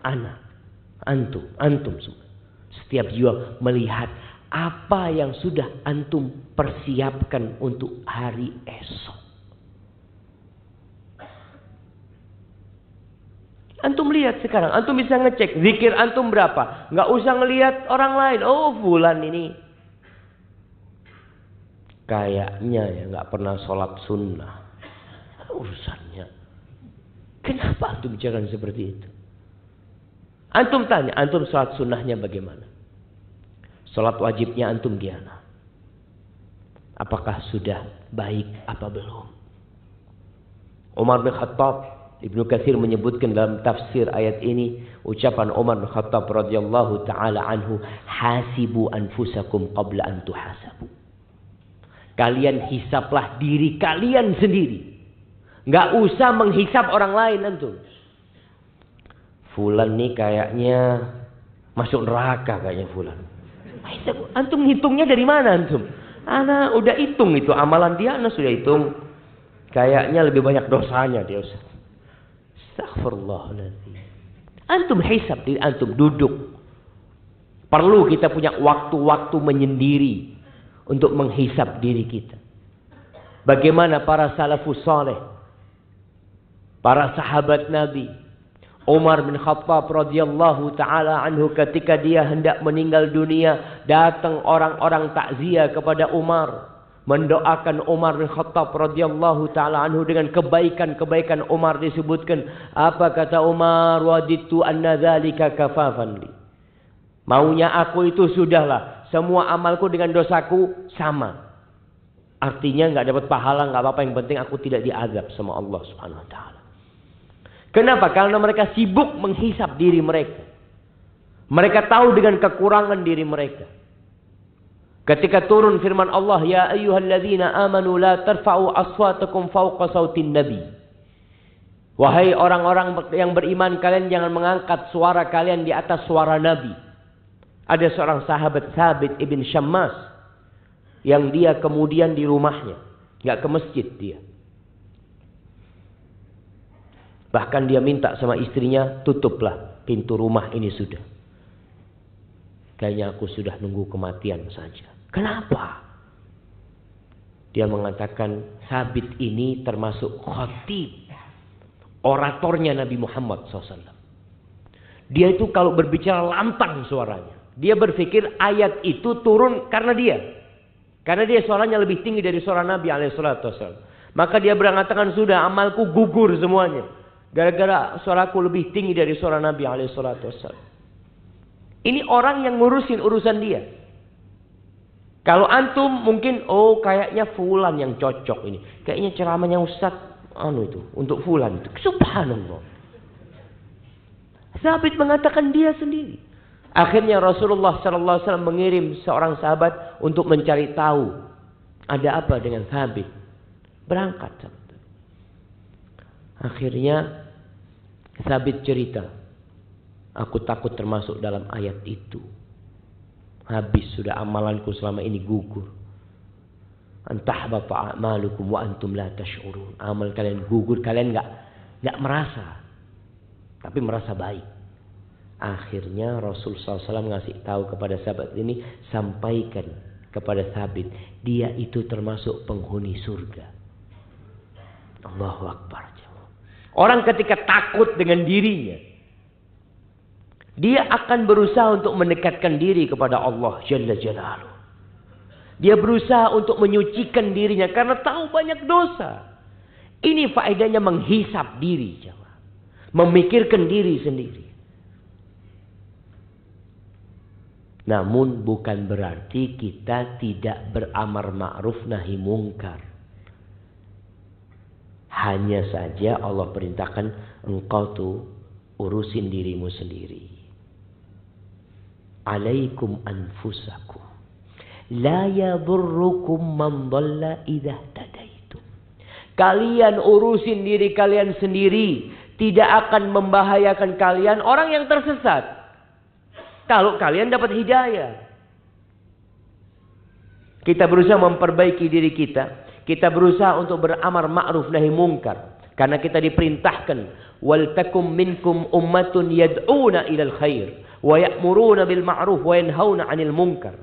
ana, antum semua. Setiap jiwa melihat apa yang sudah antum persiapkan untuk hari esok. Antum lihat sekarang, antum bisa ngecek zikir antum berapa. Nggak usah ngelihat orang lain. Oh, fulan ini kayaknya ya nggak pernah sholat sunnah. Urusannya. Kenapa antum bicara seperti itu? Antum tanya, antum sholat sunnahnya bagaimana? Sholat wajibnya antum gimana? Apakah sudah baik apa belum? Umar bin Khattab, Ibnu Katsir menyebutkan dalam tafsir ayat ini, ucapan Umar bin Khattab radhiyallahu taala anhu, hasibu anfusakum qabla an tuhasabu. Kalian hisaplah diri kalian sendiri. Nggak usah menghisap orang lain antum. Fulan nih kayaknya masuk neraka kayaknya fulan. Antum hitungnya dari mana antum? Ana udah hitung itu amalan dia, ana sudah hitung. Kayaknya lebih banyak dosanya dia. Astaghfirullahaladzim. Antum hisap diri antum, duduk. Perlu kita punya waktu-waktu menyendiri untuk menghisap diri kita. Bagaimana para salafus saleh, para sahabat Nabi, Umar bin Khattab radhiyallahu taala anhu ketika dia hendak meninggal dunia, datang orang-orang takziah kepada Umar, mendoakan Umar bin Khattab radhiyallahu taala anhu dengan kebaikan-kebaikan Umar disebutkan. Apa kata Umar? Waditu anna dzalika kafafan li. Maunya aku itu sudahlah, semua amalku dengan dosaku sama. Artinya nggak dapat pahala, nggak apa-apa, yang penting aku tidak diazab sama Allah Subhanahu wa taala. Kenapa? Karena mereka sibuk menghisap diri mereka. Mereka tahu dengan kekurangan diri mereka. Ketika turun firman Allah, Ya ayyuhalladzina amanu la tarfa'u aswatakum fawqa sautin nabi. Wahai orang-orang yang beriman, kalian jangan mengangkat suara kalian di atas suara Nabi. Ada seorang sahabat Thabit ibn Syammas yang dia kemudian di rumahnya, nggak ke masjid dia. Bahkan dia minta sama istrinya, tutuplah pintu rumah ini sudah. Kayaknya aku sudah nunggu kematian saja. Kenapa? Dia mengatakan Thabit ini termasuk khatib, oratornya Nabi Muhammad SAW. Dia itu kalau berbicara lantang suaranya. Dia berpikir ayat itu turun karena dia. Karena dia suaranya lebih tinggi dari suara Nabi SAW. Maka dia mengatakan, sudah amalku gugur semuanya. Gara-gara suaraku lebih tinggi dari suara Nabi SAW. Ini orang yang ngurusin urusan dia. Kalau antum mungkin, oh kayaknya fulan yang cocok ini. Kayaknya ceramahnya Ustaz itu untuk fulan itu. Subhanallah. Sabit mengatakan dia sendiri. Akhirnya Rasulullah SAW mengirim seorang sahabat untuk mencari tahu ada apa dengan Sabit. Berangkat. Akhirnya Sabit cerita, aku takut termasuk dalam ayat itu. Habis sudah amalanku selama ini gugur. Antahbata a'malukum wa antum la tash'urun. Amal kalian gugur, kalian enggak merasa. Tapi merasa baik. Akhirnya Rasul SAW ngasih tahu kepada sahabat ini, sampaikan kepada Sabit, dia itu termasuk penghuni surga. Allahu Akbar. Orang ketika takut dengan dirinya, dia akan berusaha untuk mendekatkan diri kepada Allah Jalla Jalaluh. Dia berusaha untuk menyucikan dirinya karena tahu banyak dosa. Ini faedahnya menghisap diri, memikirkan diri sendiri. Namun bukan berarti kita tidak beramar ma'ruf nahi mungkar. Hanya saja Allah perintahkan engkau tuh urusin dirimu sendiri. Alaikum anfusakum. La yadurrukum man dhalla idza tadaitum. Kalian urusin diri kalian sendiri. Tidak akan membahayakan kalian orang yang tersesat. Kalau kalian dapat hidayah. Kita berusaha memperbaiki diri kita. Kita berusaha untuk beramar ma'ruf nahi mungkar. Karena kita diperintahkan. Wal takum minkum ummatun yad'una ilal khair. Wa ya'muruna bil ma'ruf wa yanhauna 'anil munkar.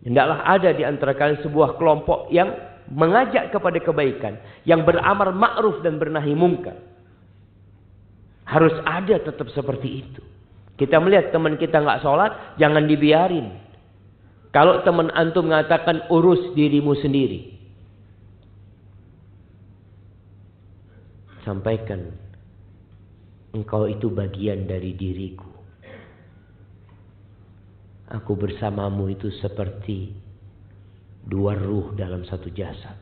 Hendaklah ada di antara kalian sebuah kelompok yang mengajak kepada kebaikan. Yang beramar ma'ruf dan bernahi mungkar. Harus ada tetap seperti itu. Kita melihat teman kita nggak sholat, jangan dibiarin. Kalau teman antum mengatakan urus dirimu sendiri, sampaikan, engkau itu bagian dari diriku. Aku bersamamu itu seperti dua ruh dalam satu jasad.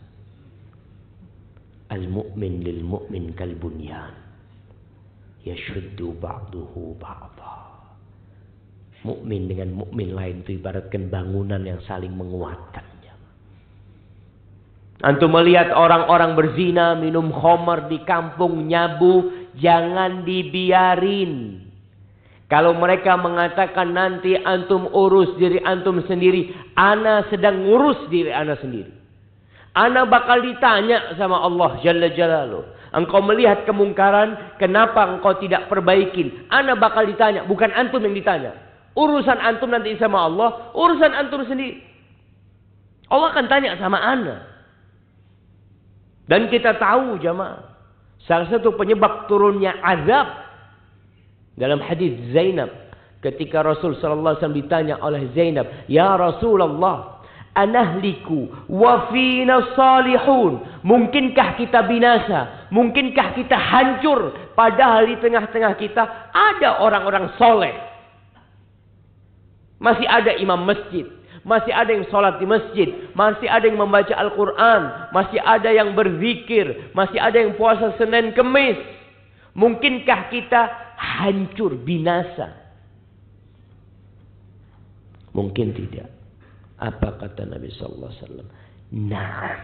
Al-mu'min lil mu'min kal bunyan. Yashuddu ba'duhu ba'dha. Mukmin dengan mukmin lain itu ibaratkan bangunan yang saling menguatkan. Antum melihat orang-orang berzina, minum khamar di kampung, nyabu, jangan dibiarin. Kalau mereka mengatakan nanti antum urus diri antum sendiri, ana sedang ngurus diri ana sendiri. Ana bakal ditanya sama Allah Jalla Jalaluh. Engkau melihat kemungkaran, kenapa engkau tidak perbaikin? Ana bakal ditanya, bukan antum yang ditanya. Urusan antum nanti sama Allah, urusan antum sendiri. Allah akan tanya sama ana. Dan kita tahu jamaah, salah satu penyebab turunnya azab dalam hadis Zainab, ketika Rasul sallallahu alaihi wasallam ditanya oleh Zainab, "Ya Rasulullah, anahliku wa fina salihun." Mungkinkah kita binasa? Mungkinkah kita hancur? Padahal di tengah-tengah kita ada orang-orang soleh. Masih ada imam masjid. Masih ada yang sholat di masjid. Masih ada yang membaca Al-Quran. Masih ada yang berzikir. Masih ada yang puasa Senin Kemis. Mungkinkah kita hancur, binasa? Mungkin tidak. Apa kata Nabi sallallahu alaihi wasallam? Na'am.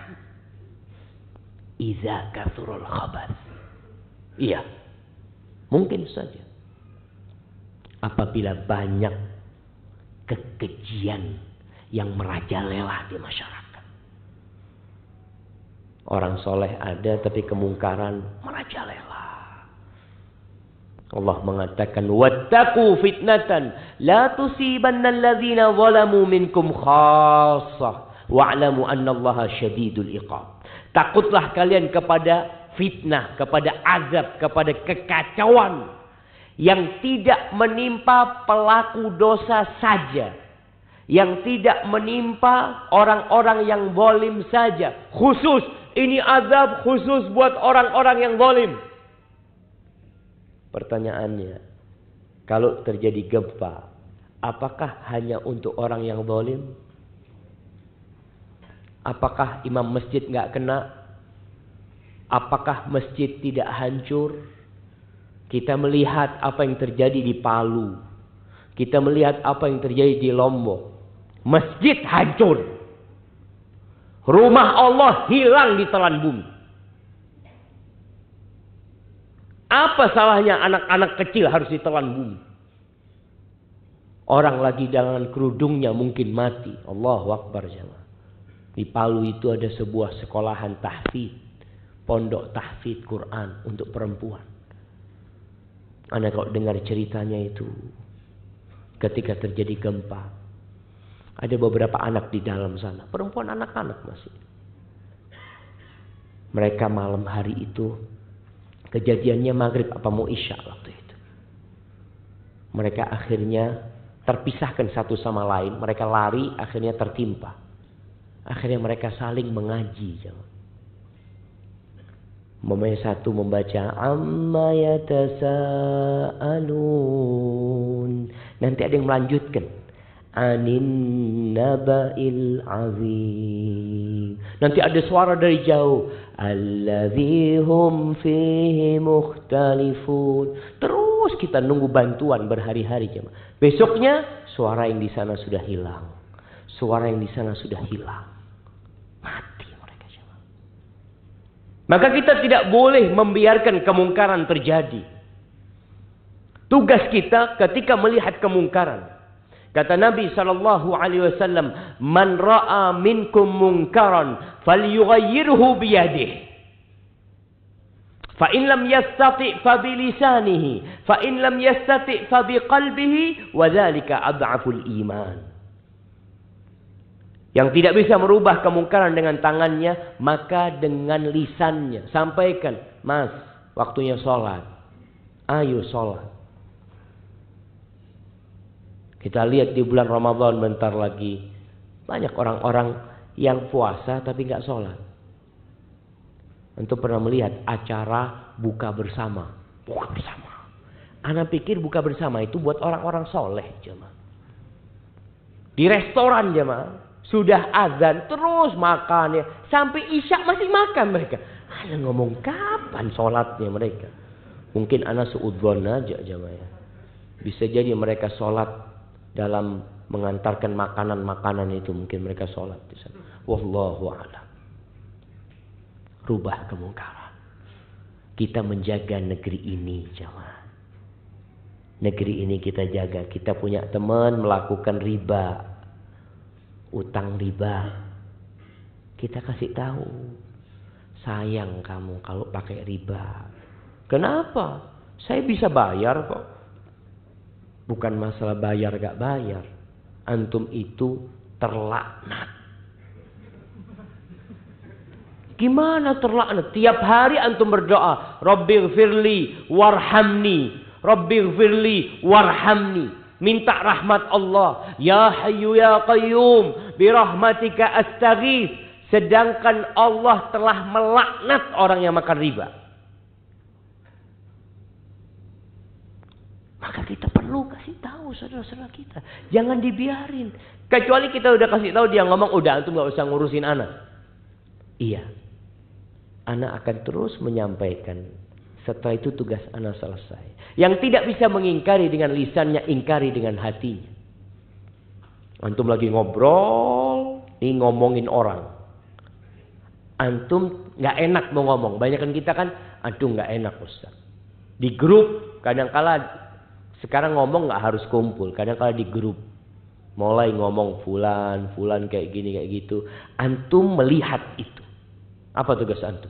Iza kathurul khabath. Iya. Mungkin saja. Apabila banyak kekejian yang merajalela di masyarakat. Orang soleh ada tapi kemungkaran merajalela. Allah mengatakan, wattaqu fitnatan la tusibanna alladhina zalamu minkum khassah wa'lamu annallaha syadidul iqab. Takutlah kalian kepada fitnah, kepada azab, kepada kekacauan yang tidak menimpa pelaku dosa saja, yang tidak menimpa orang-orang yang zalim saja. Khusus, ini azab khusus buat orang-orang yang zalim. Pertanyaannya, kalau terjadi gempa, apakah hanya untuk orang yang zalim? Apakah imam masjid nggak kena? Apakah masjid tidak hancur? Kita melihat apa yang terjadi di Palu. Kita melihat apa yang terjadi di Lombok. Masjid hancur. Rumah Allah hilang di telan bumi. Apa salahnya anak-anak kecil harus ditelan bumi? Orang lagi dengan kerudungnya mungkin mati. Allahu Akbar jemaah. Di Palu itu ada sebuah sekolahan tahfidz, pondok tahfidz Quran untuk perempuan. Anda kalau dengar ceritanya itu, ketika terjadi gempa, ada beberapa anak di dalam sana, perempuan anak-anak masih. Mereka malam hari itu, kejadiannya maghrib apa mau isya waktu itu. Mereka akhirnya terpisahkan satu sama lain, mereka lari, akhirnya tertimpa. Akhirnya mereka saling mengaji. Mamanya satu membaca amma yatasaalun. Nanti ada yang melanjutkan anin naba'il azim. Nanti ada suara dari jauh alladzi hum fihi mukhtalifun. Terus kita nunggu bantuan berhari-hari jemaah. Besoknya suara yang di sana sudah hilang. Suara yang di sana sudah hilang. Mati mereka jemaah. Maka kita tidak boleh membiarkan kemungkaran terjadi. Tugas kita ketika melihat kemungkaran. Kata Nabi SAW, "Man ra'a minkum munkaran falyughayyirhu biyadihi. Fa in lam yastati' fa bilisanihi, fa in lam yastati' fa biqalbihi, wa dzalika adhaful iman." Yang tidak bisa merubah kemungkaran dengan tangannya, maka dengan lisannya. Sampaikan, "Mas, waktunya sholat. Ayo sholat." Kita lihat di bulan Ramadan bentar lagi, banyak orang-orang yang puasa tapi nggak sholat. Untuk pernah melihat acara buka bersama. Buka bersama. Ana pikir buka bersama itu buat orang-orang soleh jemaah. Di restoran jemaah. Sudah azan terus makan ya. Sampai isya masih makan mereka. Ana ngomong kapan sholatnya mereka. Mungkin ana suudzon aja jemaah. Bisa jadi mereka sholat dalam mengantarkan makanan-makanan itu. Mungkin mereka sholat di sana. Wallahu a'lam. Rubah kemungkaran. Kita menjaga negeri ini jemaah. Negeri ini kita jaga. Kita punya teman melakukan riba. Utang riba. Kita kasih tahu. Sayang kamu kalau pakai riba. Kenapa? Saya bisa bayar kok. Bukan masalah bayar gak bayar. Antum itu terlaknat. Gimana terlaknat? Tiap hari antum berdoa. Rabbighfirli warhamni. Rabbighfirli warhamni. Minta rahmat Allah. Ya Hayyu Ya Qayyum. Birahmatika astaghith. Sedangkan Allah telah melaknat orang yang makan riba. Maka kita perlu kasih tahu saudara-saudara kita. Jangan dibiarin. Kecuali kita udah kasih tahu dia ngomong, udah antum gak usah ngurusin ana. Iya. Ana akan terus menyampaikan. Setelah itu tugas ana selesai. Yang tidak bisa mengingkari dengan lisannya, ingkari dengan hatinya. Antum lagi ngobrol, nih ngomongin orang. Antum nggak enak mau ngomong. Banyakan kita kan, aduh nggak enak Ustaz. Di grup, kadang-kala sekarang ngomong nggak harus kumpul. Kadang-kala di grup. Mulai ngomong fulan kayak gini kayak gitu. Antum melihat itu. Apa tugas antum?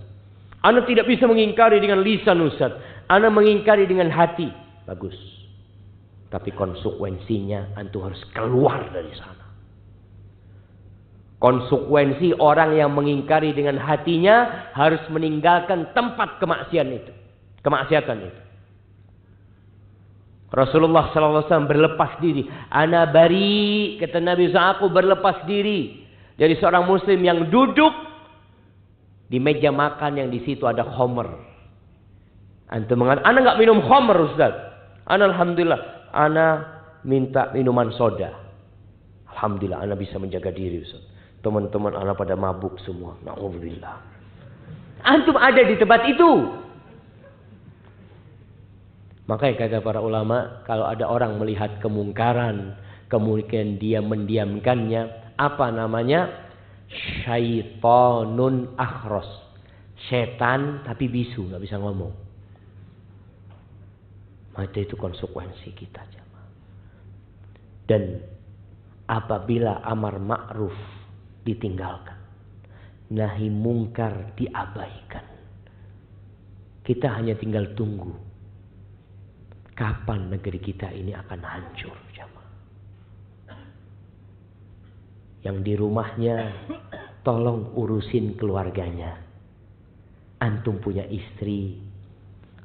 Anda tidak bisa mengingkari dengan lisan Ustaz. Anda mengingkari dengan hati. Bagus. Tapi konsekuensinya antum harus keluar dari sana. Konsekuensi orang yang mengingkari dengan hatinya harus meninggalkan tempat kemaksiatan itu. Rasulullah SAW berlepas diri. Ana bari, kata Nabi SAW, aku berlepas diri dari seorang muslim yang duduk di meja makan yang di situ ada khamr. Antum mengatakan, ana enggak minum khamr, Ustaz. Ana alhamdulillah, ana minta minuman soda. Alhamdulillah, ana bisa menjaga diri, Ustaz. Teman-teman ana pada mabuk semua. Na'udzubillah. Antum ada di tempat itu. Makanya kata para ulama, kalau ada orang melihat kemungkaran, kemudian dia mendiamkannya, apa namanya? Syaitonun akhros. Setan tapi bisu, nggak bisa ngomong. Maka itu konsekuensi kita, jemaah. Dan apabila amar ma'ruf ditinggalkan, nahi mungkar diabaikan, kita hanya tinggal tunggu kapan negeri kita ini akan hancur, jemaah. Yang di rumahnya tolong urusin keluarganya. Antum punya istri,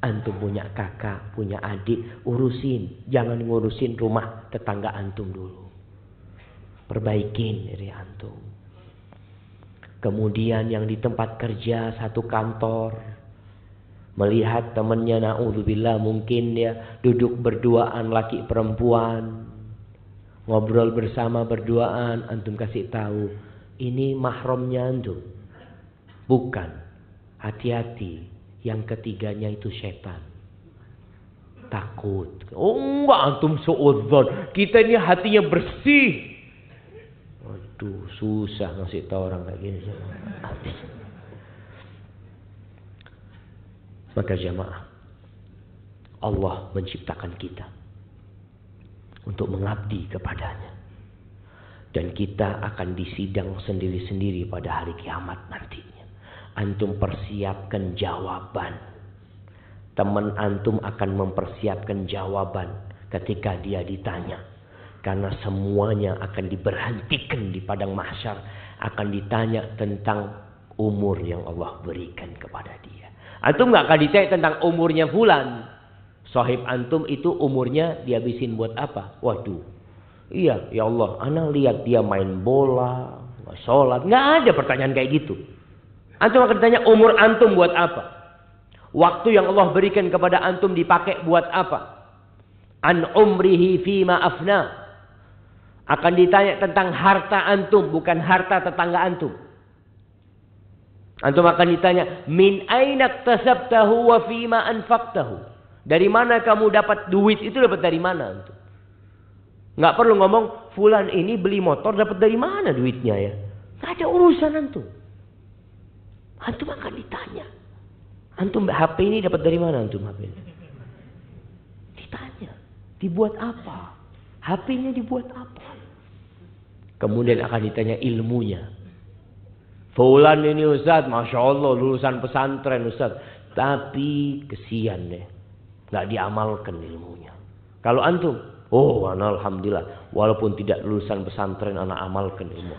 antum punya kakak, punya adik, urusin. Jangan ngurusin rumah tetangga antum dulu. Perbaikin diri antum. Kemudian yang di tempat kerja satu kantor, melihat temannya, na'udzubillah, mungkin dia duduk berduaan laki perempuan, ngobrol bersama berduaan, antum kasih tahu, ini mahramnya antum. Bukan. Hati-hati, yang ketiganya itu setan. Takut. Oh enggak, antum suudzon. Kita ini hatinya bersih. Waduh, susah ngasih tahu orang kayak gini. Maka jamaah, Allah menciptakan kita untuk mengabdi kepadanya. Dan kita akan disidang sendiri-sendiri pada hari kiamat nantinya. Antum persiapkan jawaban. Teman antum akan mempersiapkan jawaban ketika dia ditanya. Karena semuanya akan diberhentikan di padang mahsyar. Akan ditanya tentang umur yang Allah berikan kepada dia. Antum gak akan ditanya tentang umurnya fulan. Sahib antum itu umurnya dihabisin buat apa? Waduh. Iya, ya Allah, ana lihat dia main bola, sholat. Gak ada pertanyaan kayak gitu. Antum akan ditanya umur antum buat apa? Waktu yang Allah berikan kepada antum dipakai buat apa? An umrihi fima afna. Akan ditanya tentang harta antum, bukan harta tetangga antum. Antum akan ditanya, min aina iktasabtahu wa fima anfaqtahu. Dari mana kamu dapat duit itu, dapat dari mana antum? Nggak perlu ngomong, fulan ini beli motor dapat dari mana duitnya ya? Nggak ada urusan antum. Antum akan ditanya. Antum HP ini dapat dari mana antum HP ini? Ditanya. Dibuat apa? HP-nya dibuat apa? Kemudian akan ditanya ilmunya. Fulan ini Ustaz, Masya Allah lulusan pesantren Ustaz. Tapi kesian deh. Nggak diamalkan ilmunya. Kalau antum, oh alhamdulillah. Walaupun tidak lulusan pesantren, anak amalkan ilmu.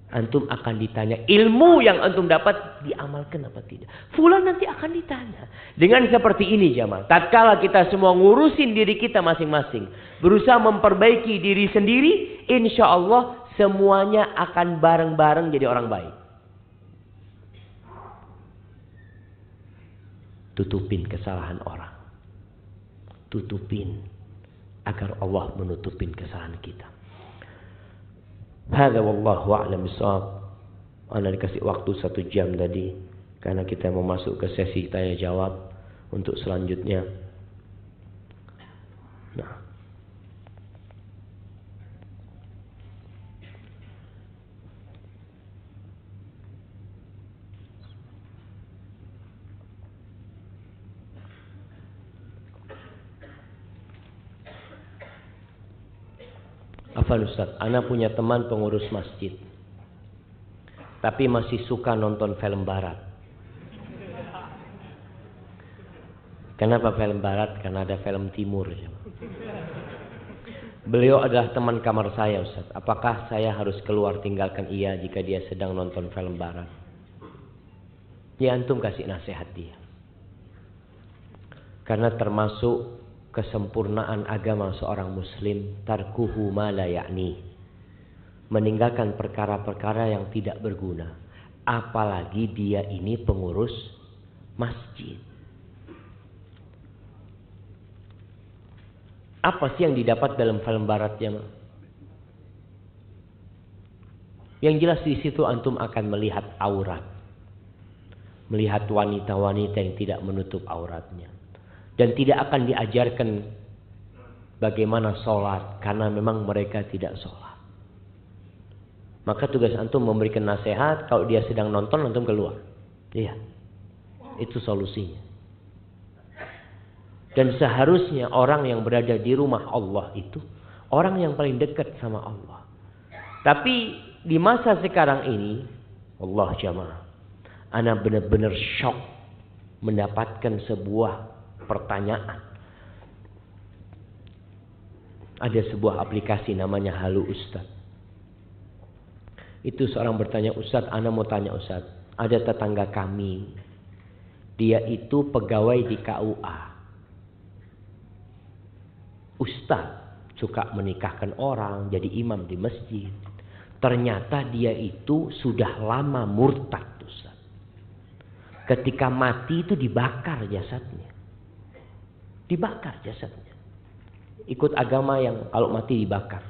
Antum akan ditanya ilmu yang antum dapat diamalkan apa tidak. Fulan nanti akan ditanya. Dengan seperti ini jamaah. Tatkala kita semua ngurusin diri kita masing-masing. Berusaha memperbaiki diri sendiri. Insya Allah semuanya akan bareng-bareng jadi orang baik. Tutupin kesalahan orang. Tutupin. Agar Allah menutupin kesalahan kita. Hadza wallahu a'lam bishawab. Ana dikasih waktu 1 jam tadi karena kita mau masuk ke sesi tanya jawab untuk selanjutnya. Nah. Afan Ustaz, ana punya teman pengurus masjid. Tapi masih suka nonton film barat. Kenapa film barat? Karena ada film timur. Beliau adalah teman kamar saya, Ustaz. Apakah saya harus keluar tinggalkan ia jika dia sedang nonton film barat? Ya, antum kasih nasihat dia. Karena termasuk kesempurnaan agama seorang muslim, tarkuhu ma la ya'ni. Meninggalkan perkara-perkara yang tidak berguna. Apalagi dia ini pengurus masjid. Apa sih yang didapat dalam film barat ya? Yang jelas di situ antum akan melihat aurat. Melihat wanita-wanita yang tidak menutup auratnya. Dan tidak akan diajarkan bagaimana sholat. Karena memang mereka tidak sholat. Maka tugas antum memberikan nasihat. Kalau dia sedang nonton, antum keluar. Iya. Itu solusinya. Dan seharusnya orang yang berada di rumah Allah itu orang yang paling dekat sama Allah. Tapi di masa sekarang ini, Allah jamaah, ana benar-benar shock mendapatkan sebuah pertanyaan. Ada sebuah aplikasi namanya Halo Ustaz. Itu seorang bertanya, Ustaz, ana mau tanya Ustaz, ada tetangga kami, dia itu pegawai di KUA. Ustaz suka menikahkan orang, jadi imam di masjid. Ternyata dia itu sudah lama murtad, Ustaz. Ketika mati itu dibakar jasadnya. Dibakar jasadnya. Ikut agama yang kalau mati dibakar.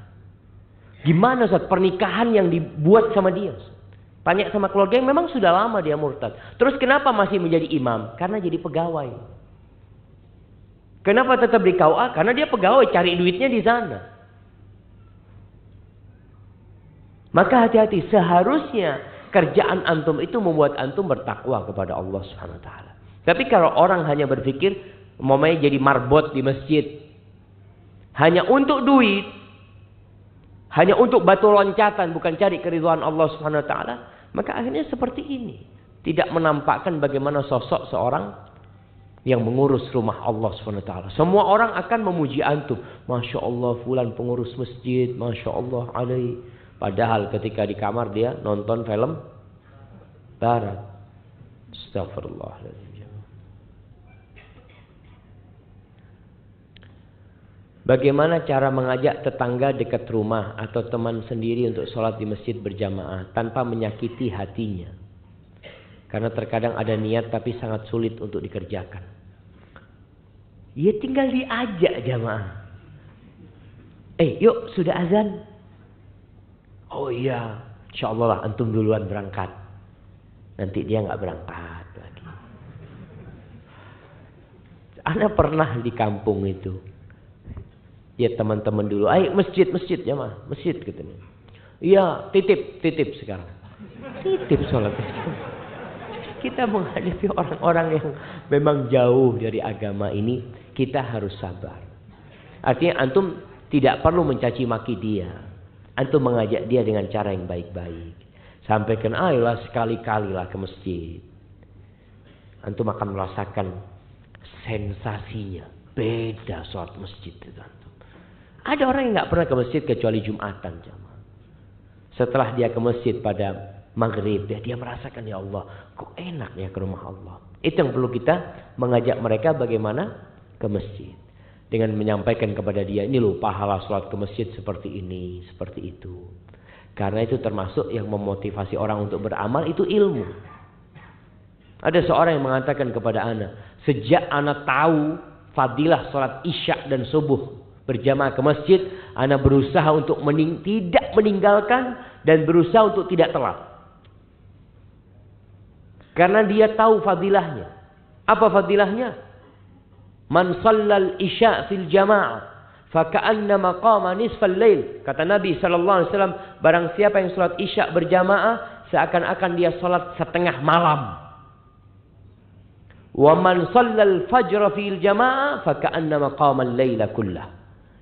Gimana Ustaz pernikahan yang dibuat sama dia? Ustaz? Tanya sama keluarga yang memang sudah lama dia murtad. Terus kenapa masih menjadi imam? Karena jadi pegawai. Kenapa tetap di KUA? Karena dia pegawai, cari duitnya di sana. Maka hati-hati, seharusnya kerjaan antum itu membuat antum bertakwa kepada Allah Subhanahu wa taala. Tapi kalau orang hanya berpikir umpamanya jadi marbot di masjid, hanya untuk duit, hanya untuk batu loncatan, bukan cari keridhaan Allah Subhanahu wa taala, maka akhirnya seperti ini. Tidak menampakkan bagaimana sosok seorang yang mengurus rumah Allah SWT. Semua orang akan memuji antum. Masya Allah fulan pengurus masjid. Masya Allah alaih. Padahal ketika di kamar dia nonton film barat. Astagfirullahaladzim. Bagaimana cara mengajak tetangga dekat rumah atau teman sendiri untuk sholat di masjid berjamaah tanpa menyakiti hatinya? Karena terkadang ada niat tapi sangat sulit untuk dikerjakan. Ya tinggal diajak jamaah. Yuk sudah azan. Oh iya, insyaallah lah antum duluan berangkat. Nanti dia nggak berangkat lagi. Ana pernah di kampung itu. Ya teman-teman dulu, ayo masjid jamaah, masjid katanya. Iya, titip sekarang. Titip sholat. Kita menghadapi orang-orang yang memang jauh dari agama ini, kita harus sabar. Artinya antum tidak perlu mencaci maki dia. Antum mengajak dia dengan cara yang baik-baik. Sampaikan, ayolah sekali-kalilah ke masjid. Antum akan merasakan sensasinya. Beda sholat masjid itu antum. Ada orang yang nggak pernah ke masjid kecuali Jumatan. Setelah dia ke masjid pada maghrib, dia merasakan, ya Allah, kok enak ya ke rumah Allah. Itu yang perlu kita mengajak mereka bagaimana ke masjid. Dengan menyampaikan kepada dia, ini loh pahala sholat ke masjid seperti ini, seperti itu. Karena itu termasuk yang memotivasi orang untuk beramal, itu ilmu. Ada seorang yang mengatakan kepada ana, sejak ana tahu fadilah sholat isya dan subuh berjamaah ke masjid, ana berusaha untuk tidak meninggalkan dan berusaha untuk tidak telat. Karena dia tahu fadilahnya. Apa fadilahnya? Man shallal isya fil jamaah faka'annama qama nisfal lail. Kata Nabi SAW, barang siapa yang salat isya berjamaah, seakan-akan dia salat setengah malam. Wa man shallal fajr fil jamaah faka'annama qama al-laila kullah.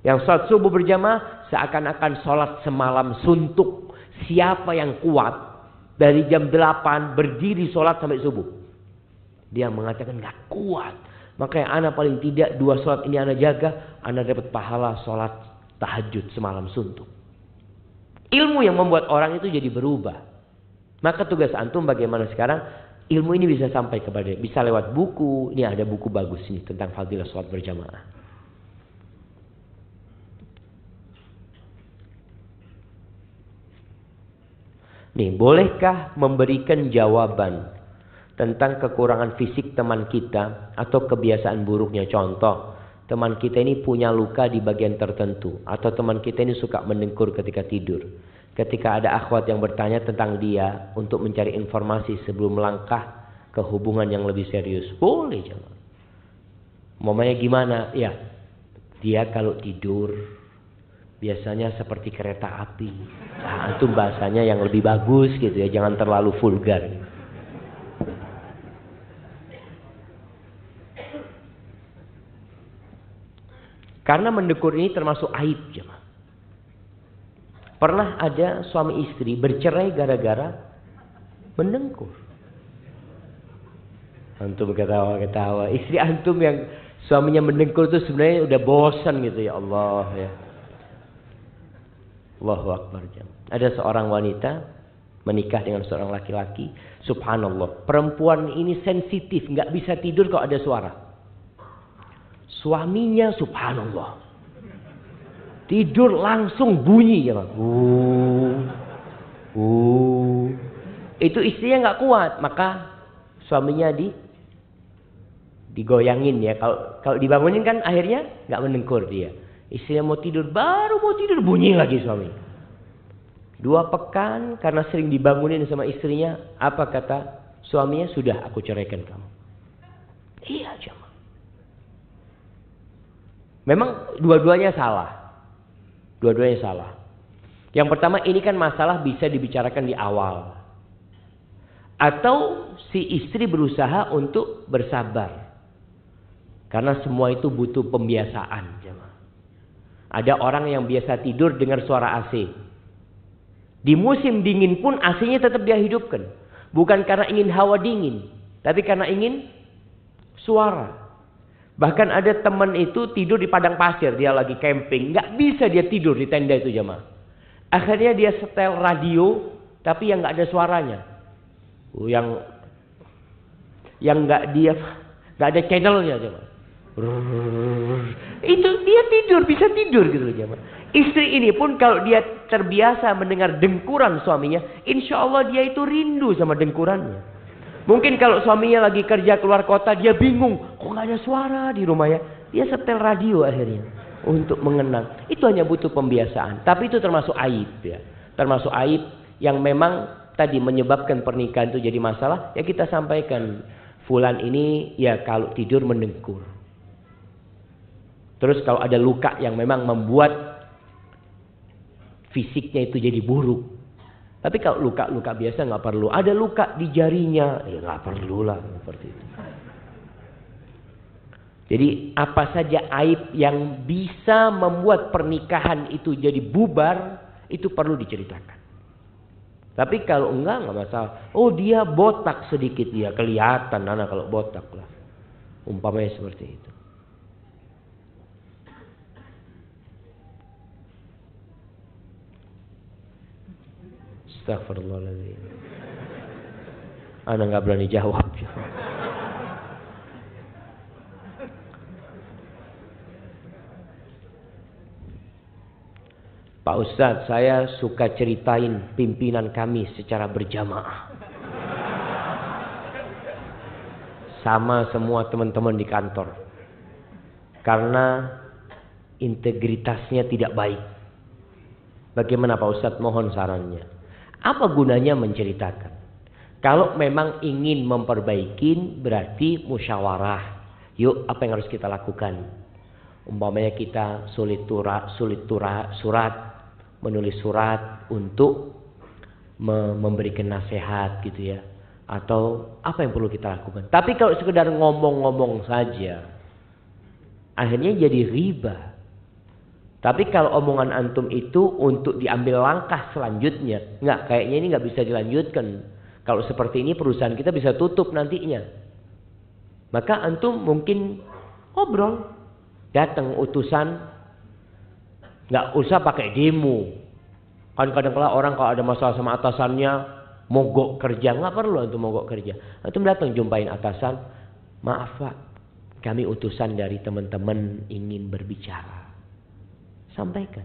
Yang salat subuh berjamaah seakan-akan salat semalam suntuk. Siapa yang kuat dari jam 8 berdiri sholat sampai subuh? Dia mengatakan gak kuat. Makanya ana paling tidak 2 sholat ini ana jaga. Ana dapat pahala sholat tahajud semalam suntuk. Ilmu yang membuat orang itu jadi berubah. Maka tugas antum bagaimana sekarang ilmu ini bisa sampai kepada, bisa lewat buku. Ini ada buku bagus ini tentang fadilah sholat berjamaah. Nih, bolehkah memberikan jawaban tentang kekurangan fisik teman kita atau kebiasaan buruknya? Contoh, teman kita ini punya luka di bagian tertentu, atau teman kita ini suka mendengkur ketika tidur. Ketika ada akhwat yang bertanya tentang dia untuk mencari informasi sebelum melangkah ke hubungan yang lebih serius, boleh jemaah. Mamanya gimana? Ya, dia kalau tidur biasanya seperti kereta api. Nah, itu bahasanya yang lebih bagus gitu ya, jangan terlalu vulgar. Karena mendengkur ini termasuk aib jemaah. Pernah ada suami istri bercerai gara-gara mendengkur. Antum ketawa-ketawa. Istri antum yang suaminya mendengkur itu sebenarnya udah bosan gitu, ya Allah ya. Allahu Akbar. Ada seorang wanita menikah dengan seorang laki-laki. Subhanallah. Perempuan ini sensitif, nggak bisa tidur kalau ada suara. Suaminya subhanallah. Tidur langsung bunyi ya, Bang. Itu istrinya nggak kuat, maka suaminya digoyangin ya. Kalau dibangunin kan akhirnya nggak mendengkur dia. Istrinya mau tidur, baru mau tidur bunyi lagi suami. 2 pekan karena sering dibangunin sama istrinya, apa kata suaminya? Sudah, aku ceraikan kamu. Iya jemaah. Memang dua-duanya salah. Dua-duanya salah. Yang pertama, ini kan masalah bisa dibicarakan di awal. Atau si istri berusaha untuk bersabar. Karena semua itu butuh pembiasaan. Ada orang yang biasa tidur dengar suara AC. Di musim dingin pun AC-nya tetap dia hidupkan. Bukan karena ingin hawa dingin. Tapi karena ingin suara. Bahkan ada teman itu tidur di padang pasir. Dia lagi camping. Nggak bisa dia tidur di tenda itu jemaah. Akhirnya dia setel radio. Tapi yang nggak ada suaranya. Yang nggak ada channelnya jemaah. Itu dia tidur, bisa tidur gitu jemaah. Istri ini pun kalau dia terbiasa mendengar dengkuran suaminya, insya Allah dia itu rindu sama dengkurannya. Mungkin kalau suaminya lagi kerja keluar kota, dia bingung. Kok nggak ada suara di rumah ya? Dia setel radio akhirnya. Untuk mengenang. Itu hanya butuh pembiasaan. Tapi itu termasuk aib ya. Termasuk aib yang memang tadi menyebabkan pernikahan itu jadi masalah. Ya kita sampaikan. Fulan ini ya kalau tidur mendengkur. Terus kalau ada luka yang memang membuat fisiknya itu jadi buruk. Tapi kalau luka-luka biasa nggak perlu. Ada luka di jarinya, ya nggak perlu lah seperti itu. Jadi apa saja aib yang bisa membuat pernikahan itu jadi bubar, itu perlu diceritakan. Tapi kalau enggak masalah. Oh dia botak sedikit, ya kelihatan anak kalau botak lah. Umpamanya seperti itu. Astagfirullahaladzim. Ana nggak berani jawab. Pak Ustadz, saya suka ceritain pimpinan kami secara berjamaah. Sama semua teman-teman di kantor. Karena integritasnya tidak baik. Bagaimana Pak Ustadz? Mohon sarannya. Apa gunanya menceritakan? Kalau memang ingin memperbaiki, berarti musyawarah. Yuk, apa yang harus kita lakukan? Umpamanya kita surat, menulis surat untuk memberikan nasihat gitu ya. Atau apa yang perlu kita lakukan? Tapi kalau sekedar ngomong-ngomong saja, akhirnya jadi riba. Tapi kalau omongan antum itu untuk diambil langkah selanjutnya, enggak, kayaknya ini nggak bisa dilanjutkan. Kalau seperti ini perusahaan kita bisa tutup nantinya. Maka antum mungkin ngobrol, datang utusan Nggak usah pakai demo. Kan kadang-kala orang kalau ada masalah sama atasannya mogok kerja, nggak perlu untuk mogok kerja. Antum datang jumpain atasan, maaf Pak, kami utusan dari teman-teman ingin berbicara. Sampaikan.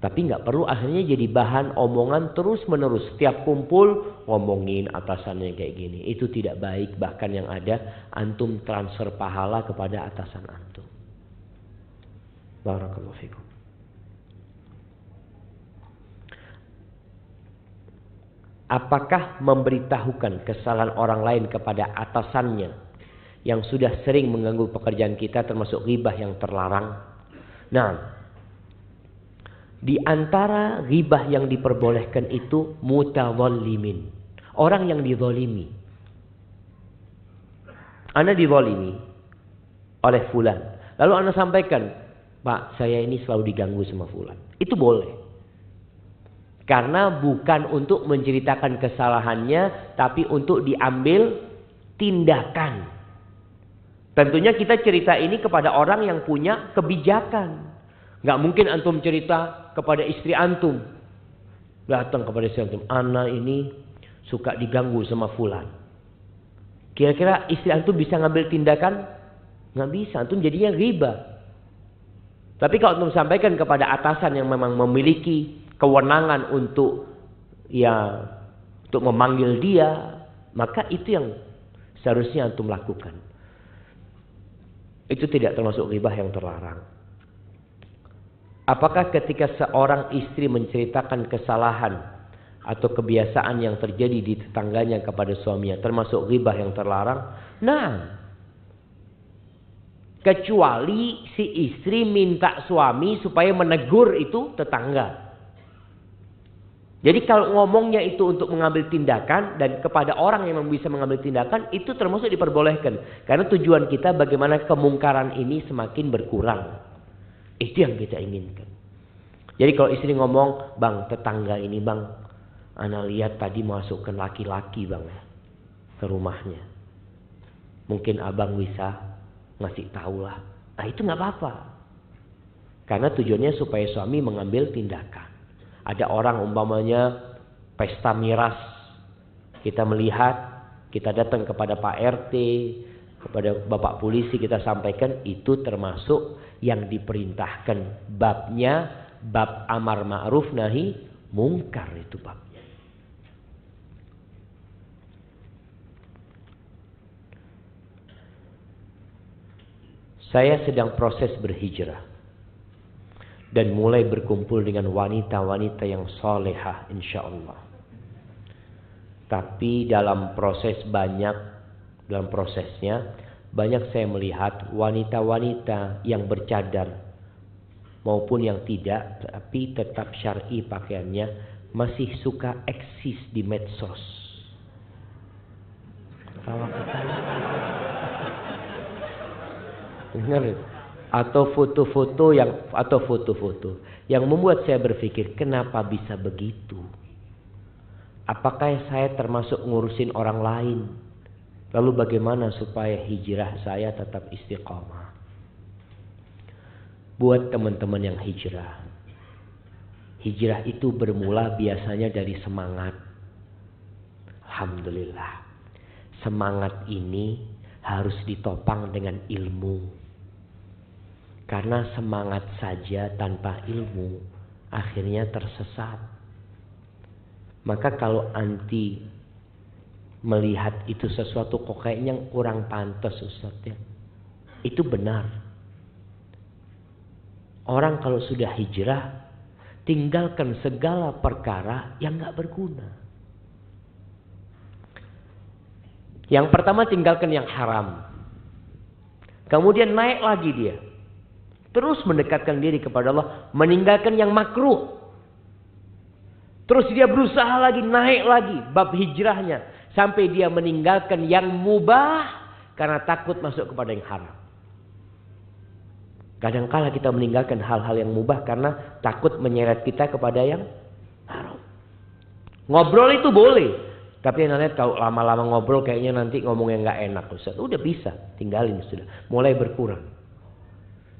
Tapi nggak perlu akhirnya jadi bahan omongan terus menerus. Setiap kumpul ngomongin atasannya kayak gini. Itu tidak baik. Bahkan yang ada antum transfer pahala kepada atasan antum. Barakallahu fikum. Apakah memberitahukan kesalahan orang lain kepada atasannya yang sudah sering mengganggu pekerjaan kita termasuk ghibah yang terlarang? Nah, di antara ghibah yang diperbolehkan itu mutadzallimin, orang yang dizalimi. Anda dizalimi oleh fulan, lalu Anda sampaikan, Pak, saya ini selalu diganggu sama fulan. Itu boleh. Karena bukan untuk menceritakan kesalahannya, tapi untuk diambil tindakan. Tentunya kita cerita ini kepada orang yang punya kebijakan. Nggak mungkin antum cerita kepada istri antum. Datang kepada istri antum, ana ini suka diganggu sama fulan. Kira-kira istri antum bisa ngambil tindakan? Nggak bisa, antum jadinya ghibah. Tapi kalau antum sampaikan kepada atasan yang memang memiliki kewenangan untuk memanggil dia, maka itu yang seharusnya antum lakukan. Itu tidak termasuk ghibah yang terlarang. Apakah ketika seorang istri menceritakan kesalahan atau kebiasaan yang terjadi di tetangganya kepada suaminya termasuk ghibah yang terlarang? Nah, kecuali si istri minta suami supaya menegur itu tetangga. Jadi kalau ngomongnya itu untuk mengambil tindakan dan kepada orang yang bisa mengambil tindakan, itu termasuk diperbolehkan. Karena tujuan kita bagaimana kemungkaran ini semakin berkurang. Itu yang kita inginkan. Jadi kalau istri ngomong, bang tetangga ini bang, ana lihat tadi masukkan laki-laki bang ke rumahnya. Mungkin abang bisa ngasih tahu lah. Nah itu nggak apa-apa. Karena tujuannya supaya suami mengambil tindakan. Ada orang umpamanya pesta miras, kita melihat, kita datang kepada Pak RT, kepada Bapak Polisi, kita sampaikan itu termasuk yang diperintahkan. Babnya bab amar ma'ruf nahi mungkar, itu babnya. Saya sedang proses berhijrah dan mulai berkumpul dengan wanita-wanita yang solehah insyaallah. Tapi dalam prosesnya banyak saya melihat wanita-wanita yang bercadar maupun yang tidak, tapi tetap syar'i pakaiannya, masih suka eksis di medsos. Dengar itu? Atau foto-foto yang membuat saya berpikir, kenapa bisa begitu? Apakah saya termasuk ngurusin orang lain? Lalu bagaimana supaya hijrah saya tetap istiqamah? Buat teman-teman yang hijrah itu bermula biasanya dari semangat. Alhamdulillah, semangat ini harus ditopang dengan ilmu. Karena semangat saja tanpa ilmu akhirnya tersesat. Maka kalau anti melihat itu sesuatu kok kayaknya kurang pantas Ustaz ya, itu benar. Orang kalau sudah hijrah, tinggalkan segala perkara yang gak berguna. Yang pertama tinggalkan yang haram. Kemudian naik lagi dia. Terus mendekatkan diri kepada Allah, meninggalkan yang makruh. Terus dia berusaha lagi, naik lagi bab hijrahnya. Sampai dia meninggalkan yang mubah karena takut masuk kepada yang haram. Kadangkala kita meninggalkan hal-hal yang mubah karena takut menyeret kita kepada yang haram. Ngobrol itu boleh. Tapi nanti kalau lama-lama ngobrol kayaknya nanti ngomong yang gak enak Ustaz. Udah bisa, tinggalin sudah. Mulai berkurang.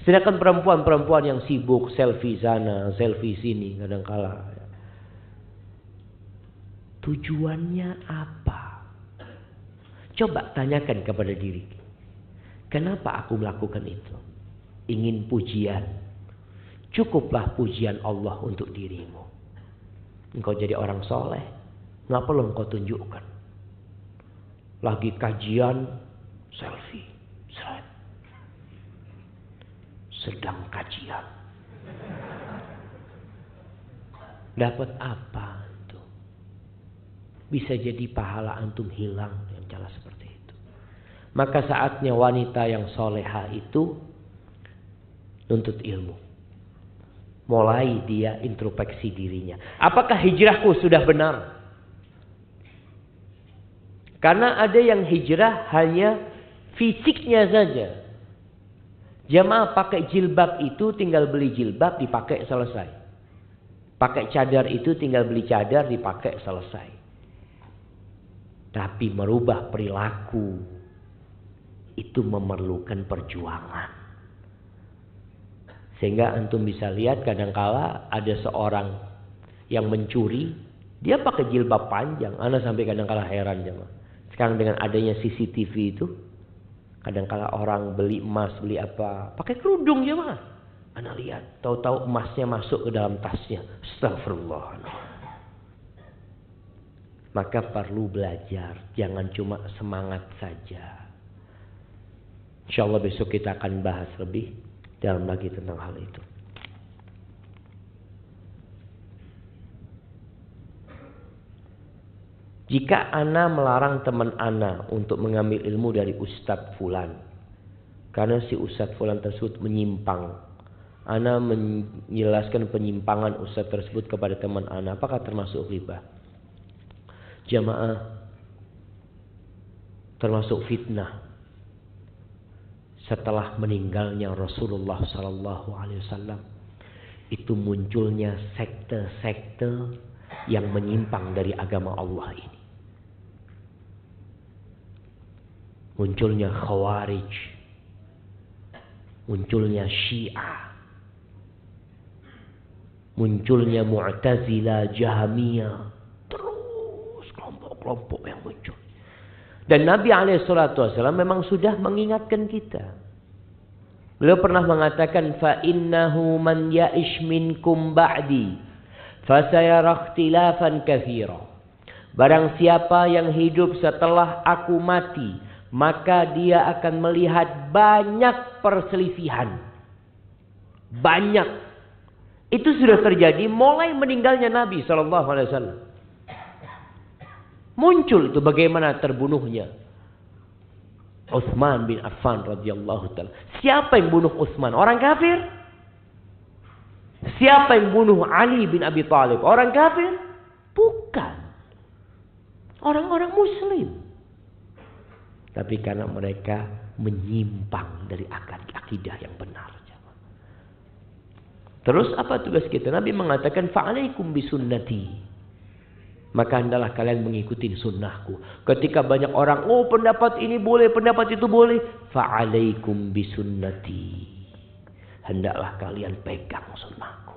Sedangkan perempuan-perempuan yang sibuk selfie sana, selfie sini kadang-kala. Tujuannya apa? Coba tanyakan kepada diri. Kenapa aku melakukan itu? Ingin pujian. Cukuplah pujian Allah untuk dirimu. Engkau jadi orang soleh. Nggak perlu engkau tunjukkan. Lagi kajian, selfie. Seret. Sedang kajian. Dapat apa antum? Bisa jadi pahala antum hilang yang cara seperti itu. Maka saatnya wanita yang soleha itu nuntut ilmu. Mulai dia introspeksi dirinya. Apakah hijrahku sudah benar? Karena ada yang hijrah hanya fisiknya saja. Jamaah pakai jilbab itu tinggal beli jilbab dipakai selesai. Pakai cadar itu tinggal beli cadar dipakai selesai. Tapi merubah perilaku itu memerlukan perjuangan. Sehingga antum bisa lihat kadangkala ada seorang yang mencuri, dia pakai jilbab panjang. Ana sampai kadangkala heran jemaah. Sekarang dengan adanya CCTV itu, kadangkala orang beli emas, beli apa, pakai kerudung jemaah. Ana lihat, tahu-tahu emasnya masuk ke dalam tasnya. Astagfirullah. Maka perlu belajar, jangan cuma semangat saja. Insyaallah besok kita akan bahas lebih dalam lagi tentang hal itu. Jika ana melarang teman ana untuk mengambil ilmu dari Ustadz Fulan, karena si Ustadz Fulan tersebut menyimpang, ana menjelaskan penyimpangan Ustadz tersebut kepada teman ana, apakah termasuk ghibah? Jamaah, termasuk fitnah. Setelah meninggalnya Rasulullah Sallallahu Alaihi Wasallam, itu munculnya sekte-sekte yang menyimpang dari agama Allah ini. Munculnya Khawarij, munculnya Syiah, munculnya Mu'tazilah, Jahmiyah, terus kelompok-kelompok yang muncul. Dan Nabi SAW memang sudah mengingatkan kita. Beliau pernah mengatakan, فَإِنَّهُ مَنْ يَئِشْ مِنْكُمْ بَعْدِي فَسَيَرَى اخْتِلَافًا كَثِيرًا. Barang siapa yang hidup setelah aku mati, maka dia akan melihat banyak perselisihan. Banyak. Itu sudah terjadi mulai meninggalnya Nabi SAW. Muncul itu bagaimana terbunuhnya Utsman bin Affan radhiyallahu taala. Siapa yang bunuh Utsman? Orang kafir? Siapa yang bunuh Ali bin Abi Thalib? Orang kafir? Bukan. Orang-orang muslim. Tapi karena mereka menyimpang dari akidah yang benar. Terus apa tugas kita? Nabi mengatakan fa'alaikum bisunnati. Maka hendaklah kalian mengikuti sunnahku. Ketika banyak orang, oh pendapat ini boleh, pendapat itu boleh. Fa'alaikum bisunnati. Hendaklah kalian pegang sunnahku.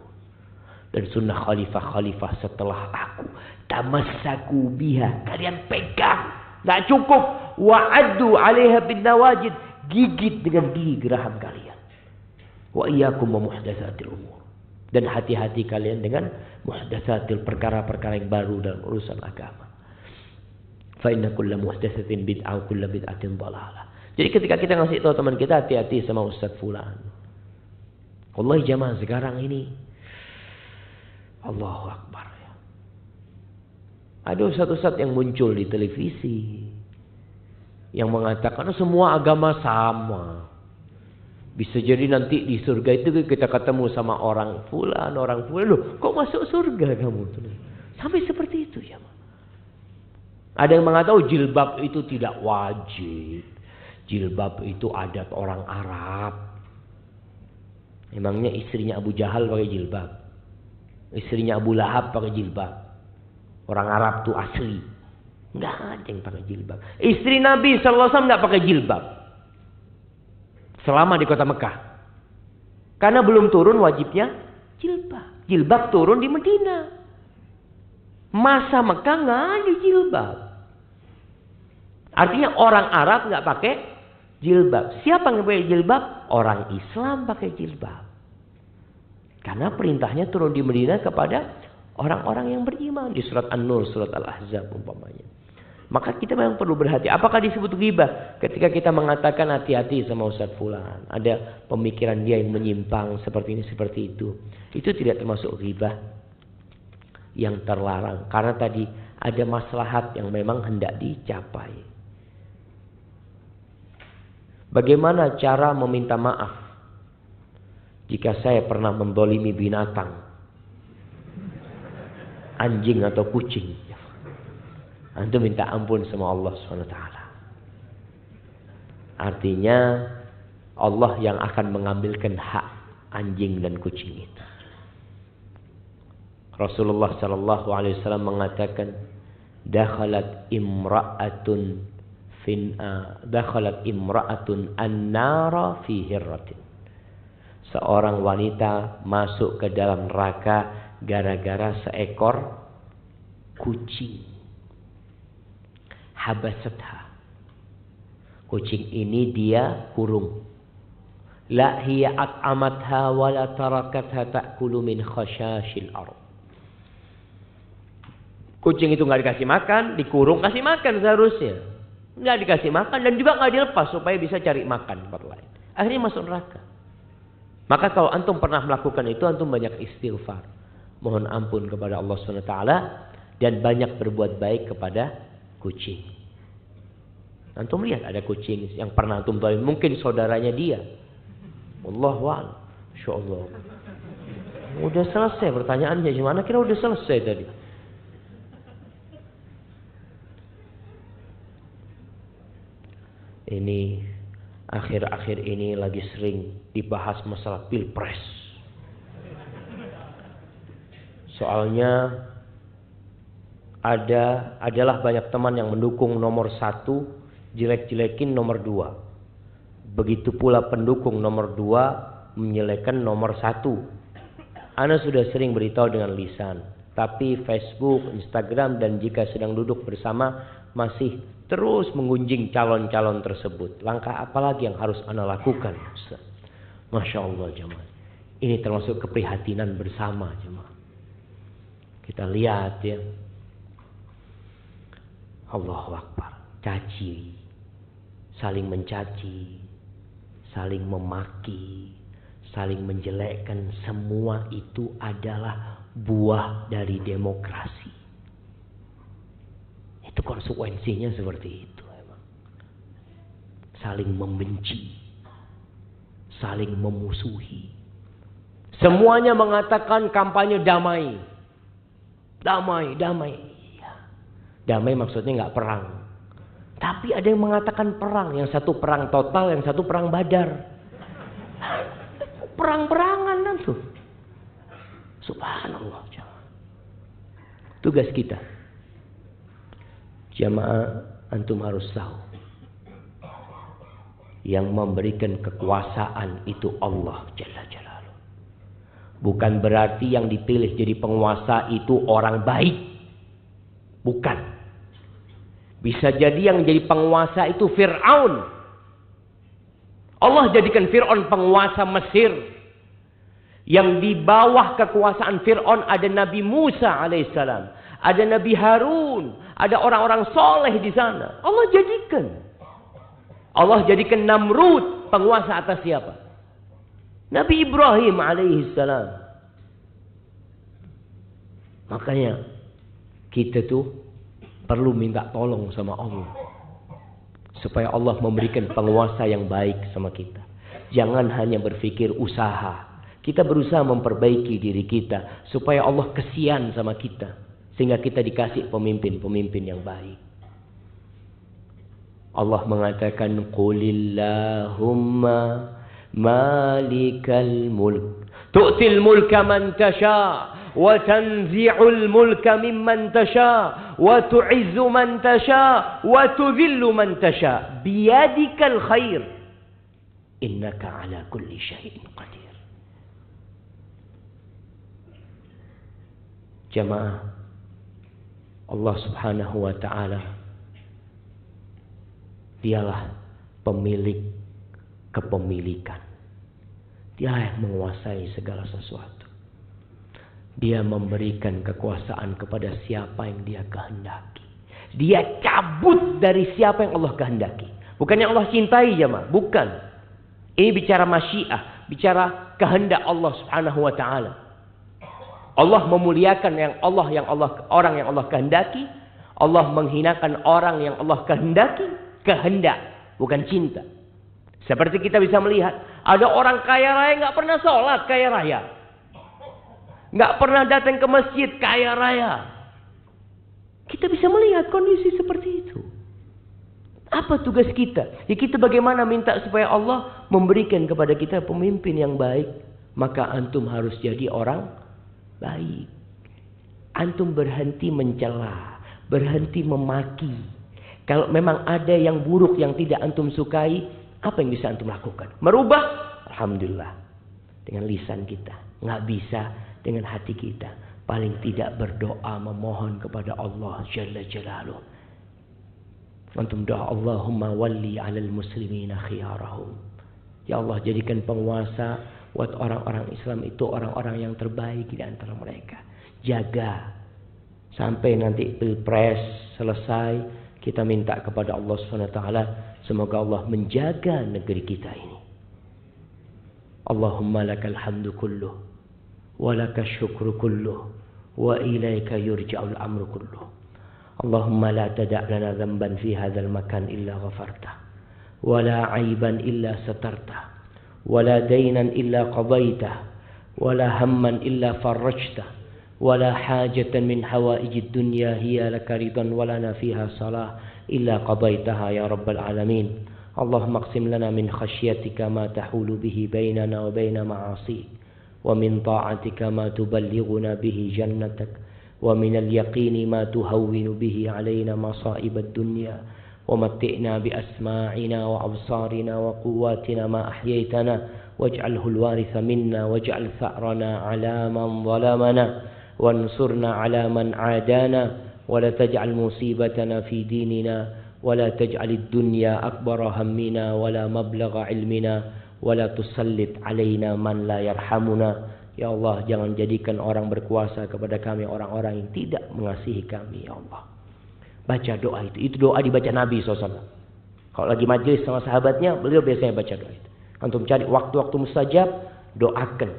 Dan sunnah khalifah-khalifah setelah aku. Tamassaku biha. Kalian pegang. Gak cukup. Wa'addu alaiha bin nawajid. Gigit dengan gigi geraham kalian. Wa iyyakum wa muhdatsatil umur. Dan hati-hati kalian dengan muhdatsatil perkara-perkara yang baru dalam urusan agama. Fa inna kulla muhdatsatin bid'ah wa kulla bid'atin dhalalah. Jadi ketika kita ngasih tahu teman kita, hati-hati sama Ustaz fulan. Wallahi jamaah sekarang ini Allahu Akbar ya. Ada ustaz-ustaz yang muncul di televisi yang mengatakan semua agama sama. Bisa jadi nanti di surga itu kita ketemu sama orang fulan. Loh, kok masuk surga kamu? Sampai seperti itu ya. Ada yang mengatakan jilbab itu tidak wajib. Jilbab itu adat orang Arab. Emangnya istrinya Abu Jahal pakai jilbab? Istrinya Abu Lahab pakai jilbab? Orang Arab tuh asli. Enggak ada yang pakai jilbab. Istri Nabi SAW enggak pakai jilbab. Selama di kota Mekah. Karena belum turun wajibnya jilbab. Jilbab turun di Medina. Masa Mekah nggak ada jilbab. Artinya orang Arab nggak pakai jilbab. Siapa yang pakai jilbab? Orang Islam pakai jilbab. Karena perintahnya turun di Medina kepada orang-orang yang beriman. Di surat An-Nur, surat Al-Ahzab umpamanya. Maka kita memang perlu berhati. Apakah disebut ghibah? Ketika kita mengatakan hati-hati sama Ustaz Fulan. Ada pemikiran dia yang menyimpang seperti ini, seperti itu. Itu tidak termasuk ghibah yang terlarang. Karena tadi ada maslahat yang memang hendak dicapai. Bagaimana cara meminta maaf jika saya pernah mendolimi binatang, anjing atau kucing? Antum minta ampun sama Allah SWT. Artinya Allah yang akan mengambilkan hak anjing dan kucing itu. Rasulullah SAW mengatakan, dakhalat imra'atun an-nara fi hirratin. Seorang wanita masuk ke dalam neraka gara-gara seekor kucing. Habasatha. Kucing ini dia kurung. La hiya at'amatha wa la tarakatha ta'kulu min khashashil ardh. Kucing itu nggak dikasih makan, dikurung, kasih makan seharusnya. Nggak dikasih makan dan juga nggak dilepas supaya bisa cari makan tempat lain. Akhirnya masuk neraka. Maka kalau antum pernah melakukan itu, antum banyak istighfar, mohon ampun kepada Allah SWT, dan banyak berbuat baik kepada kucing. Antum lihat ada kucing yang pernah antum tahu, mungkin saudaranya dia. Wallahu a'lam. Insyaallah. Udah selesai pertanyaannya, gimana kira udah selesai tadi? Ini akhir-akhir ini lagi sering dibahas masalah pilpres. Soalnya adalah banyak teman yang mendukung nomor 1, jelek-jelekin nomor 2. Begitu pula pendukung nomor 2 menjelekkan nomor 1. Ana sudah sering beritahu dengan lisan, tapi Facebook, Instagram, dan jika sedang duduk bersama masih terus menggunjing calon-calon tersebut. Langkah apa lagi yang harus ana lakukan? Masya Allah jemaah. Ini termasuk keprihatinan bersama jemaah. Kita lihat ya. Allahu Akbar. Caci. Saling mencaci. Saling memaki. Saling menjelekkan. Semua itu adalah buah dari demokrasi. Itu konsekuensinya seperti itu emang. Saling membenci, saling memusuhi. Semuanya mengatakan kampanye damai. Damai, damai. Iya. Damai maksudnya nggak perang. Tapi ada yang mengatakan perang, yang satu perang total, yang satu perang Badar. Perang-perangan langsung. Subhanallah. Tugas kita, jamaah, antum harus tahu, yang memberikan kekuasaan itu Allah Jalla Jalaluh. Bukan berarti yang dipilih jadi penguasa itu orang baik. Bukan. Bisa jadi yang jadi penguasa itu Fir'aun. Allah jadikan Fir'aun penguasa Mesir. Yang di bawah kekuasaan Fir'aun ada Nabi Musa alaihissalam, ada Nabi Harun, ada orang-orang soleh di sana. Allah jadikan Namrud penguasa atas siapa? Nabi Ibrahim alaihissalam. Makanya kita tuh perlu minta tolong sama Allah supaya Allah memberikan penguasa yang baik sama kita. Jangan hanya berpikir usaha. Kita berusaha memperbaiki diri kita supaya Allah kesian sama kita, sehingga kita dikasih pemimpin-pemimpin yang baik. Allah mengatakan, Qulillahumma malikal mulk tu'til mulka man tasha wa tanzi'ul mulka mimman tasha wa tu'izzu man tasha wa tudhillu man tasha biyadikal khair innaka ala kulli syai'in qadir. Jamaah, Allah Subhanahu wa ta'ala dialah pemilik kepemilikan. Dia yang menguasai segala sesuatu. Dia memberikan kekuasaan kepada siapa yang dia kehendaki. Dia cabut dari siapa yang Allah kehendaki. Bukan yang Allah cintai, jemaah, bukan. Ini bicara masyiah, bicara kehendak Allah Subhanahu wa ta'ala. Allah memuliakan orang yang Allah kehendaki. Allah menghinakan orang yang Allah kehendaki. Kehendak, bukan cinta. Seperti kita bisa melihat, ada orang kaya raya nggak pernah sholat, kaya raya, nggak pernah datang ke masjid, kaya raya. Kita bisa melihat kondisi seperti itu. Apa tugas kita? Ya kita bagaimana minta supaya Allah memberikan kepada kita pemimpin yang baik. Maka antum harus jadi orang baik. Antum berhenti mencela, berhenti memaki. Kalau memang ada yang buruk yang tidak antum sukai, apa yang bisa antum lakukan? Merubah? Alhamdulillah. Dengan lisan kita. Nggak bisa dengan hati kita. Paling tidak berdoa memohon kepada Allah Jalla Jalaluh. Antum doa, Allahumma walli alal muslimina khiyarahum. Ya Allah, jadikan penguasa buat orang-orang Islam itu orang-orang yang terbaik di antara mereka. Jaga. Sampai nanti pilpres selesai, kita minta kepada Allah SWT, semoga Allah menjaga negeri kita ini. Allahumma lakal hamdu kulluh, wa lakal syukru kulluh, wa ilaika yurja'ul amru kulluh. Allahumma la tada' lana dhanban fi hadzal makan illa ghafartah, wa la 'aiban illa satartah, wa la daynan illa qadaitah, wa la hamman illa farajtah. ولا حاجة من حوائج الدنيا هي لك رضا ولنا فيها صلاح إلا قضيتها يا رب العالمين. اللهم اقسم لنا من خشيتك ما تحول به بيننا وبين معاصيك ومن طاعتك ما تبلغنا به جنتك ومن اليقين ما تهون به علينا مصائب الدنيا ومتئنا بأسماعنا وأبصارنا وقواتنا ما أحييتنا واجعله الوارث منا واجعل ثأرنا على من ظلمنا وانصرنا على من عادانا ولا تجعل مصيبتنا في ديننا ولا تجعل الدنيا أكبر همنا ولا مبلغ علمنا ولا تسلط علينا من لا يرحمنا. Ya Allah, jangan jadikan orang berkuasa kepada kami orang-orang yang tidak mengasihi kami, ya Allah. Baca doa itu doa dibaca Nabi SAW. Kalau lagi majelis sama sahabatnya, beliau biasanya baca doa itu. Antum cari waktu-waktu mustajab, doakan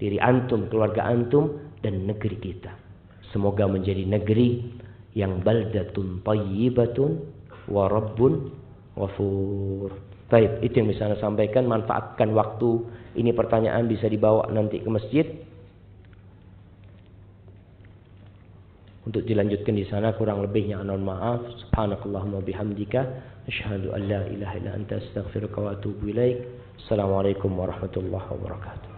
diri antum, keluarga antum, dan negeri kita. Semoga menjadi negeri yang baldatun tayyibatun wa rabbun ghafur. Baik, itu yang bisa saya sampaikan. Manfaatkan waktu. Ini pertanyaan bisa dibawa nanti ke masjid untuk dilanjutkan di sana. Kurang lebihnya mohon maaf. Subhanakallahumma bihamdika asyhadu an la ilaha illa anta astaghfiruka wa atubu ilaik. Assalamualaikum warahmatullahi wabarakatuh.